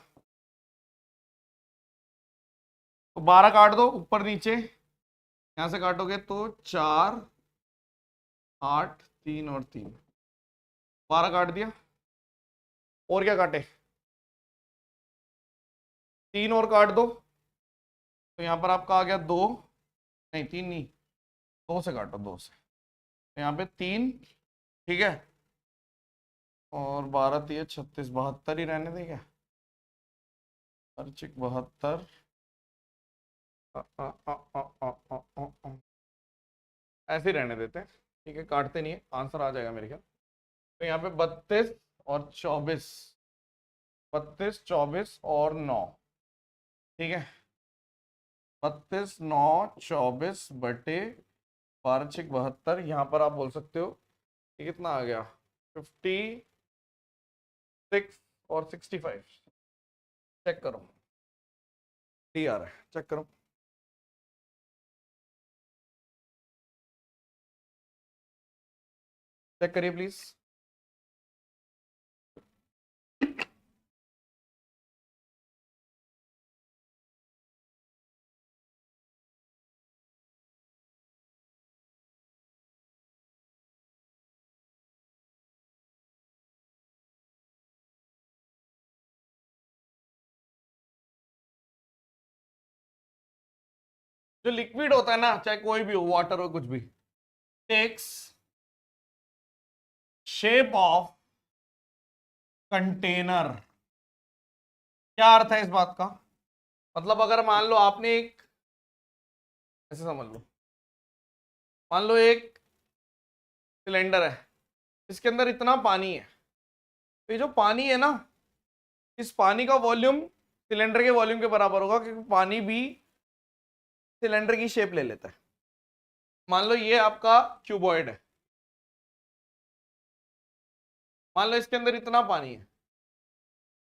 तो 12 काट दो ऊपर नीचे, यहां से काटोगे तो 4, 8, 3 और 3, 12 काट दिया। और क्या काटे, 3 और काट दो, तो यहां पर आपका आ गया 2, नहीं 3 नहीं, 2 से काटो, 2 से, तो यहाँ पे 3। ठीक है, और 12 3 36, 72 ही रहने देंगे, 72। ऐसे ही रहने देते हैं, ठीक है, काटते नहीं है, आंसर आ जाएगा मेरे ख्याल। तो यहाँ पे 32 और 24, 32, 24 और 9। ठीक है, 32, 9, 24 बटे 12 6 72। यहाँ पर आप बोल सकते हो कि कितना आ गया, 56 और 65। चेक करो, डी आ रहा है, चेक करो। चेक करिए प्लीज। जो लिक्विड होता है ना, चाहे कोई भी हो, वाटर हो, कुछ भी, टेक्स शेप ऑफ कंटेनर। क्या अर्थ है इस बात का, मतलब अगर मान लो आपने एक, ऐसे समझ लो, मान लो एक सिलेंडर है, इसके अंदर इतना पानी है, तो ये जो पानी है ना, इस पानी का वॉल्यूम सिलेंडर के वॉल्यूम के बराबर होगा, क्योंकि पानी भी सिलेंडर की शेप ले लेता है। मान लो ये आपका क्यूबॉइड है, मान लो इसके अंदर इतना पानी है,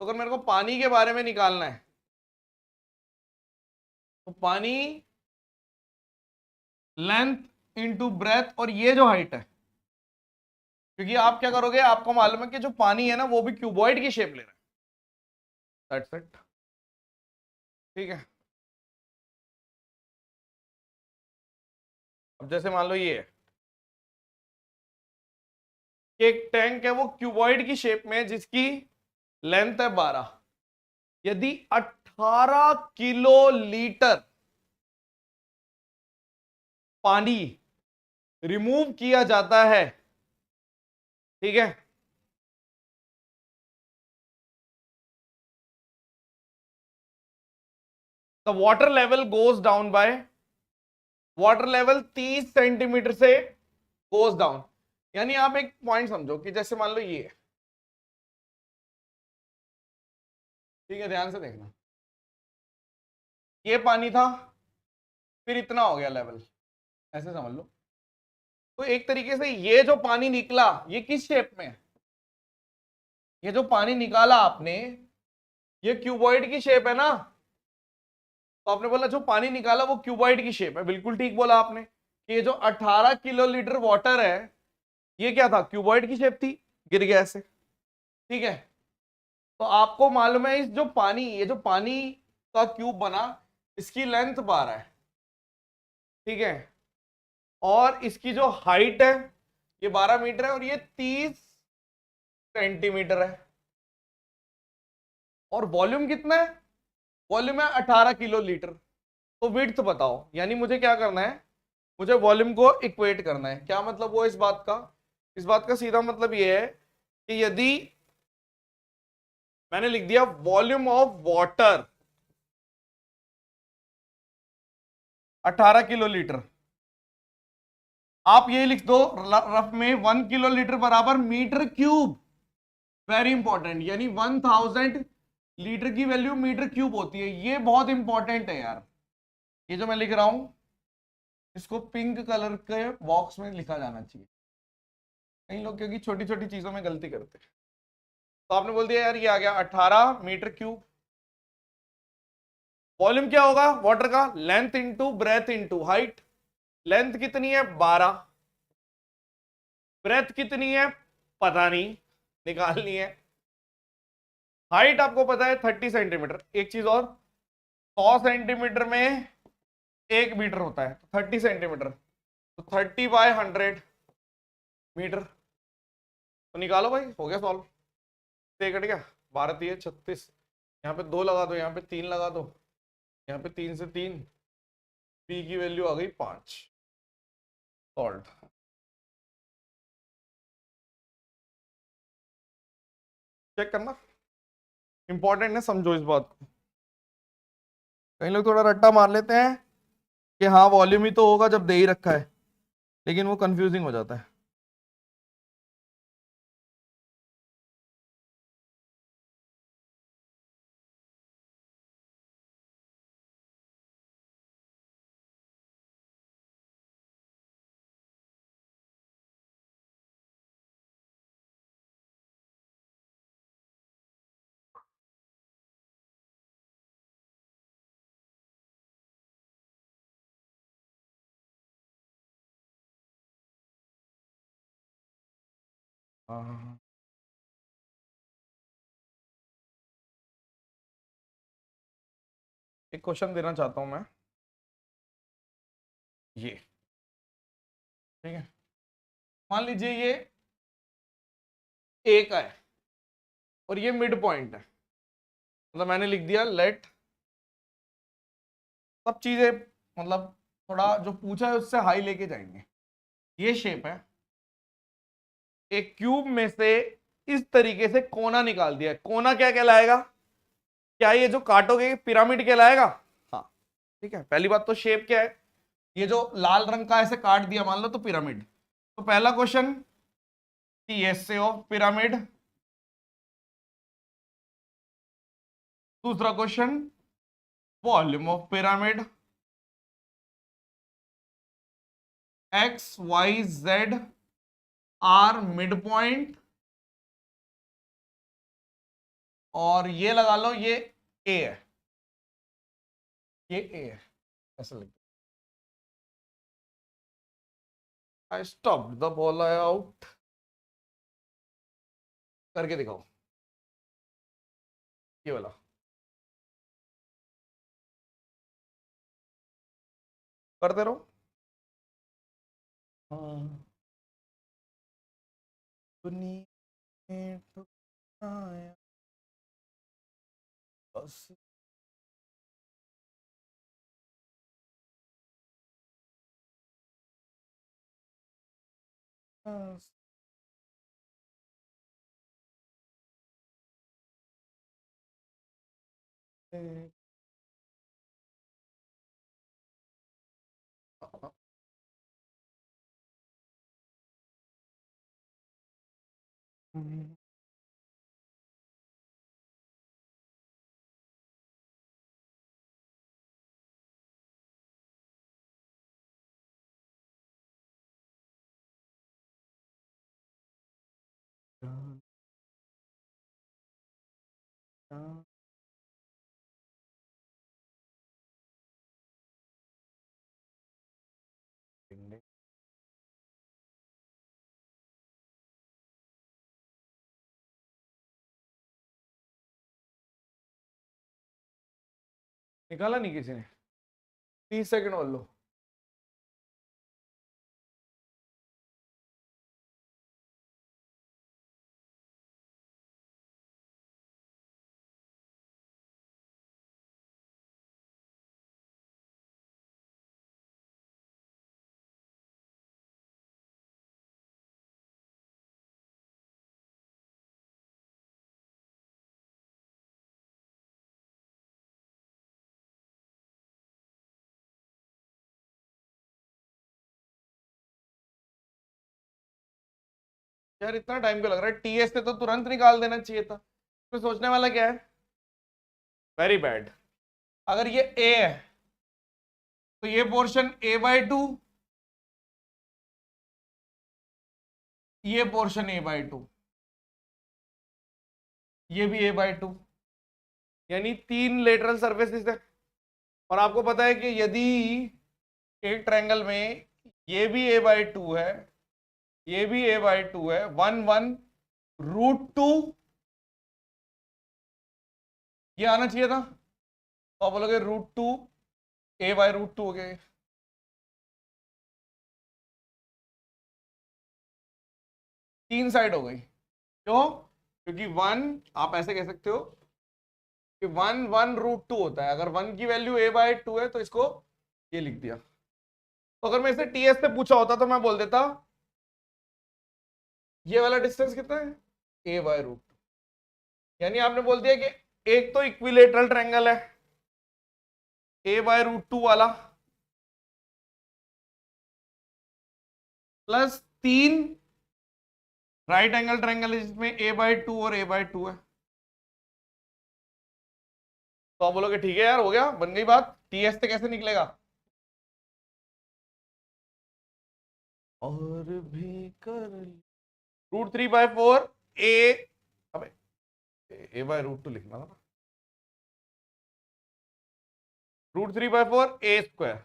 तो अगर मेरे को पानी के बारे में निकालना है, तो पानी लेंथ इंटू ब्रेथ, और ये जो हाइट है, क्योंकि आप क्या करोगे, आपको मालूम है कि जो पानी है ना वो भी क्यूबॉइड की शेप ले रहा है। That's it. ठीक है, अब जैसे मान लो ये है, एक टैंक है, वो क्यूबॉइड की शेप में है, जिसकी लेंथ है 12। यदि 18 किलो लीटर पानी रिमूव किया जाता है, ठीक है, the water level goes down by, water level 30 centimetre से गोज डाउन। यानी आप एक पॉइंट समझो कि जैसे मान लो ये, ठीक है, ध्यान से देखना, ये पानी था, फिर इतना हो गया लेवल, ऐसे समझ लो। तो एक तरीके से ये जो पानी निकला ये किस शेप में है, ये जो पानी निकाला आपने ये क्यूबॉइड की शेप है ना। तो आपने बोला जो पानी निकाला वो क्यूबॉइड की शेप है, बिल्कुल ठीक बोला आपने कि ये जो 18 किलो लीटर वाटर है ये क्या था, क्यूबॉइड की शेप थी, गिर गया ऐसे, ठीक है। तो आपको मालूम है इस जो पानी, ये जो पानी का क्यूब बना इसकी लेंथ 12 है, ठीक है, और इसकी जो हाइट है ये 12 मीटर है और ये 30 सेंटीमीटर है, और वॉल्यूम कितना है, वॉल्यूम है 18 किलो लीटर। तो विड्थ बताओ, यानी मुझे क्या करना है, मुझे वॉल्यूम को इक्वेट करना है। क्या मतलब वो इस बात का, इस बात का सीधा मतलब ये है कि यदि मैंने लिख दिया volume of water 18 kilo litre, आप ये लिख दो रफ में 1 किलो लीटर बराबर मीटर क्यूब, वेरी इंपॉर्टेंट, यानी 1000 लीटर की वैल्यू मीटर क्यूब होती है। ये बहुत इंपॉर्टेंट है यार, ये जो मैं लिख रहा हूं इसको पिंक कलर के बॉक्स में लिखा जाना चाहिए, कई लोग क्योंकि छोटी छोटी चीजों में गलती करते हैं। तो आपने बोल दिया यार ये आ गया 18 मीटर क्यूब। वॉल्यूम क्या होगा वाटर का, length into breadth into height, length कितनी है 12, ब्रेथ कितनी है पता नहीं, निकालनी है, हाइट आपको पता है 30 सेंटीमीटर। एक चीज और, 100 सेंटीमीटर में 1 मीटर होता है, तो 30 सेंटीमीटर, तो 30/100 मीटर। तो निकालो भाई, हो गया सॉल्व, से कट गया, 12×3 = 36, यहाँ पे 2 लगा दो, यहाँ पे 3 लगा दो, यहाँ पे 3 से 3, पी की वैल्यू आ गई 5, सॉल्व। चेक करना इंपॉर्टेंट है, समझो इस बात को। कई लोग थोड़ा रट्टा मार लेते हैं कि हाँ वॉल्यूम ही तो होगा जब दे ही रखा है, लेकिन वो कंफ्यूजिंग हो जाता है। हाँ हाँ हाँ। एक क्वेश्चन देना चाहता हूं मैं, ये ठीक है, मान लीजिए ये ए का है और ये मिड पॉइंट है, मतलब मैंने लिख दिया लेट, सब चीजें मतलब थोड़ा जो पूछा है उससे हाई लेके जाएंगे। ये शेप है, एक क्यूब में से इस तरीके से कोना निकाल दिया, कोना क्या कहलाएगा, क्या ये जो काटोगे पिरामिड कहलाएगा, हाँ ठीक है। पहली बात तो शेप क्या है, ये जो लाल रंग का ऐसे काट दिया मान लो तो पिरामिड। तो पहला क्वेश्चन टीएसए ऑफ पिरामिड, दूसरा question volume of pyramid, X Y Z R mid point, और ये लगा लो ये ए है, ये ए है, ऐसा लिख दो। I stop the ball I out, करके दिखाओ ये वाला। करते रहो। हाँ, दुनिया में तो आया बस निकाला नहीं किसी ने? 30 सेकंड और लो। यार इतना टाइम क्यों लग रहा है? टीएस से तो तुरंत निकाल देना चाहिए था। तो सोचने वाला क्या है? Very bad. अगर ये ए है तो ये पोर्शन a/2, ये पोर्शन a/2, ये भी a/2, यानी 3 लेटरल सर्फेसिस है। और आपको पता है कि यदि एक ट्रायंगल में ये भी a/2 है, ये भी a/2 है, 1/√2 ये आना चाहिए था। तो आप बोलोगे √2 a/√2 हो गया। 3 साइड हो गई। क्यों? क्योंकि 1 आप ऐसे कह सकते हो कि 1/√2 होता है। अगर 1 की वैल्यू a/2 है तो इसको ये लिख दिया। तो अगर मैं इसे टीएस से पूछा होता तो मैं बोल देता ये वाला डिस्टेंस कितना है? a/√2। यानी आपने बोल दिया कि एक तो इक्विलेटरल ट्रायंगल है a/√2 वाला, प्लस 3 राइट एंगल ट्रायंगल है जिसमें a/2 और a/2 है। तो आप बोलोगे ठीक है यार, हो गया, बन गई बात। टीएस से कैसे निकलेगा? और भी कर √3/4 ए, अबे a/√2 लिखना था ना। √3/4 a²।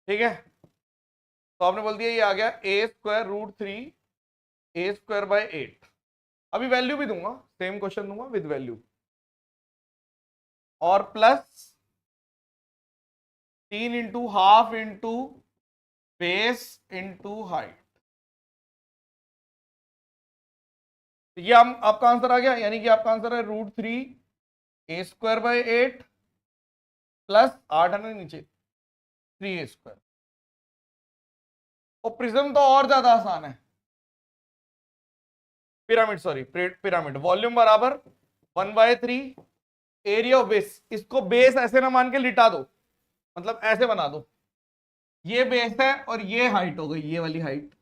ठीक है, तो आपने बोल दिया ये आ गया a²√3 a²/8। अभी वैल्यू भी दूंगा, सेम क्वेश्चन दूंगा विद वैल्यू। और plus 3 into half into base into height. ये आपका आंसर आ गया। यानी कि आपका आंसर है √3 a²/8 प्लस 8 है ना नीचे 3a²। और प्रिज्म तो और ज्यादा आसान है। Pyramid, sorry pyramid. वॉल्यूम बराबर 1/3 एरिया ऑफ बेस। इसको बेस ऐसे ना मान के लिटा दो, मतलब ऐसे बना दो। ये बेस है और ये हाइट हो गई, ये वाली हाइट।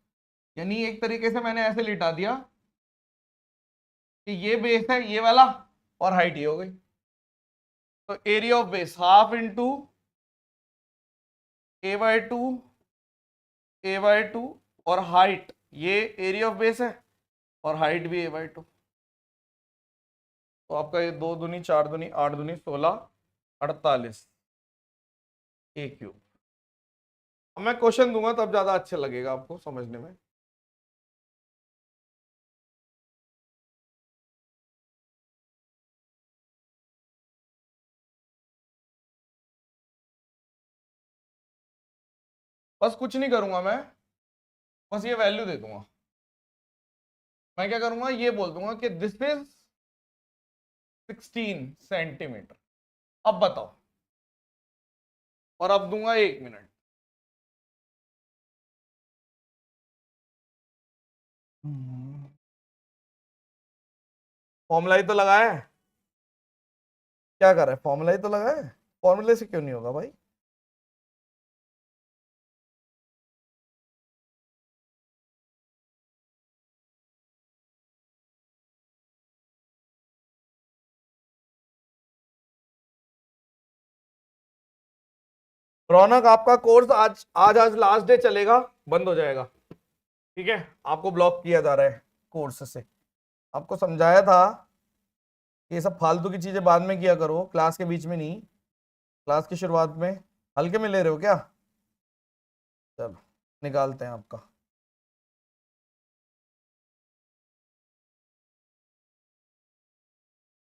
यानी एक तरीके से मैंने ऐसे लिटा दिया कि ये बेस है ये वाला और हाइट ये हो गई। तो area of base half into a/2 a/2 और हाइट, ये एरिया ऑफ बेस है और हाइट भी a/2। तो आपका ये 2 दूनी 4 दूनी 8 दूनी 16 48 a³। अब मैं क्वेश्चन दूंगा तब ज्यादा अच्छा लगेगा आपको समझने में। बस कुछ नहीं करूंगा मैं, बस ये वैल्यू दे दूंगा। मैं क्या करूंगा, ये बोल दूंगा कि दिस इज 16 सेंटीमीटर। अब बताओ, और अब दूंगा 1 मिनट। फॉर्मूला ही तो लगाया है, क्या कर रहा है, फॉर्मूला ही तो लगाया है, फॉर्मूले से क्यों नहीं होगा भाई। रौनक आपका कोर्स आज आज आज लास्ट डे चलेगा, बंद हो जाएगा, ठीक है, आपको ब्लॉक किया जा रहा है कोर्स से। आपको समझाया था कि ये सब फालतू की चीजें बाद में किया करो, क्लास के बीच में नहीं, क्लास की शुरुआत में। हल्के में ले रहे हो क्या, चलो निकालते हैं आपका।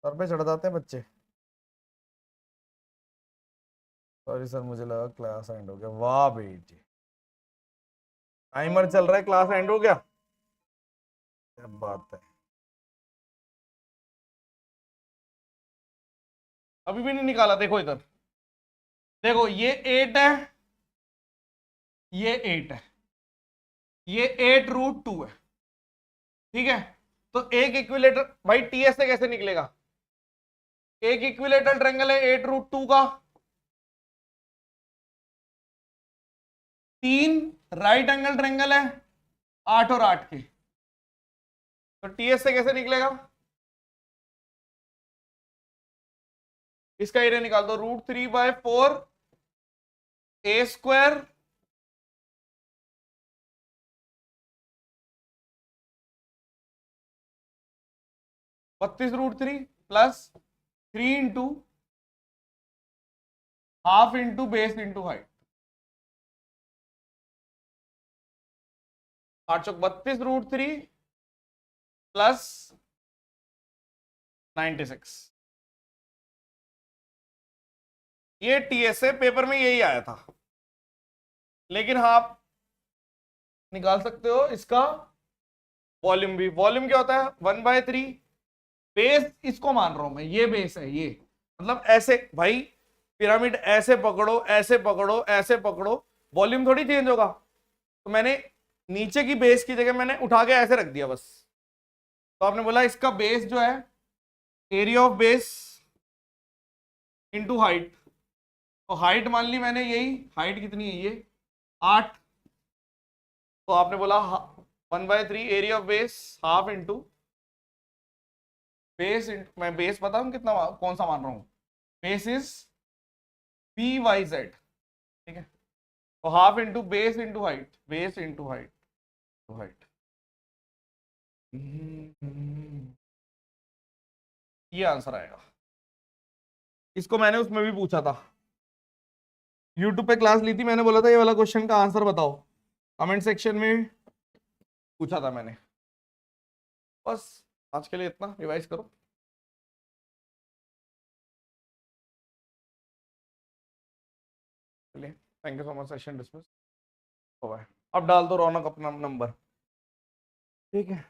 सर पे चढ़ जाते हैं बच्चे। सॉरी सर, मुझे लगा क्लास एंड हो गया। वाह बेटे, टाइमर चल रहा है, क्लास एंड हो गया, क्या बात है। अभी भी नहीं निकाला, देखो इधर, देखो ये 8 है, ये 8 है, ये 8√2 है, ठीक है। तो एक इक्विलेटर भाई टीएस से कैसे निकलेगा, एक इक्विलेटर ट्रायंगल है 8√2 का, 3 राइट एंगल ट्रायंगल है 8 और 8 के, तो टीएस से कैसे निकलेगा, इसका एरिया निकाल दो, √3/4 A square (32√3) plus 3 into half into base into height, 8 चौक 32√3 प्लस 96। ये टीएसए पेपर में यही आया था, लेकिन हाँ आप निकाल सकते हो इसका वॉल्यूम भी। वॉल्यूम क्या होता है, 1/3 बेस, इसको मान रहा हूं मैं, ये बेस है, ये मतलब ऐसे भाई, पिरामिड ऐसे पकड़ो ऐसे पकड़ो ऐसे पकड़ो, वॉल्यूम थोड़ी चेंज होगा। तो मैंने नीचे की बेस की जगह मैंने उठा के ऐसे रख दिया बस। तो आपने बोला इसका बेस जो है, area of base into height, तो हाइट मान ली मैंने, यही हाइट कितनी है, ये 8, तो आपने बोला 1/3 area of base half into base, मैं बेस बताऊं कितना, कौन सा मान रहा हूं, बेस इज PYZ, ठीक है। तो half into base into height, base into height, two height, ये आंसर आएगा। इसको मैंने उसमें भी पूछा था, यूट्यूब पे क्लास ली थी, मैंने बोला था ये वाला क्वेश्चन का आंसर बताओ, कमेंट सेक्शन में पूछा था मैंने। बस आज के लिए इतना, रिवाइज करो। चलिए, thank you so much, session dismiss. अब डाल दो रौनक अपना नंबर, ठीक है।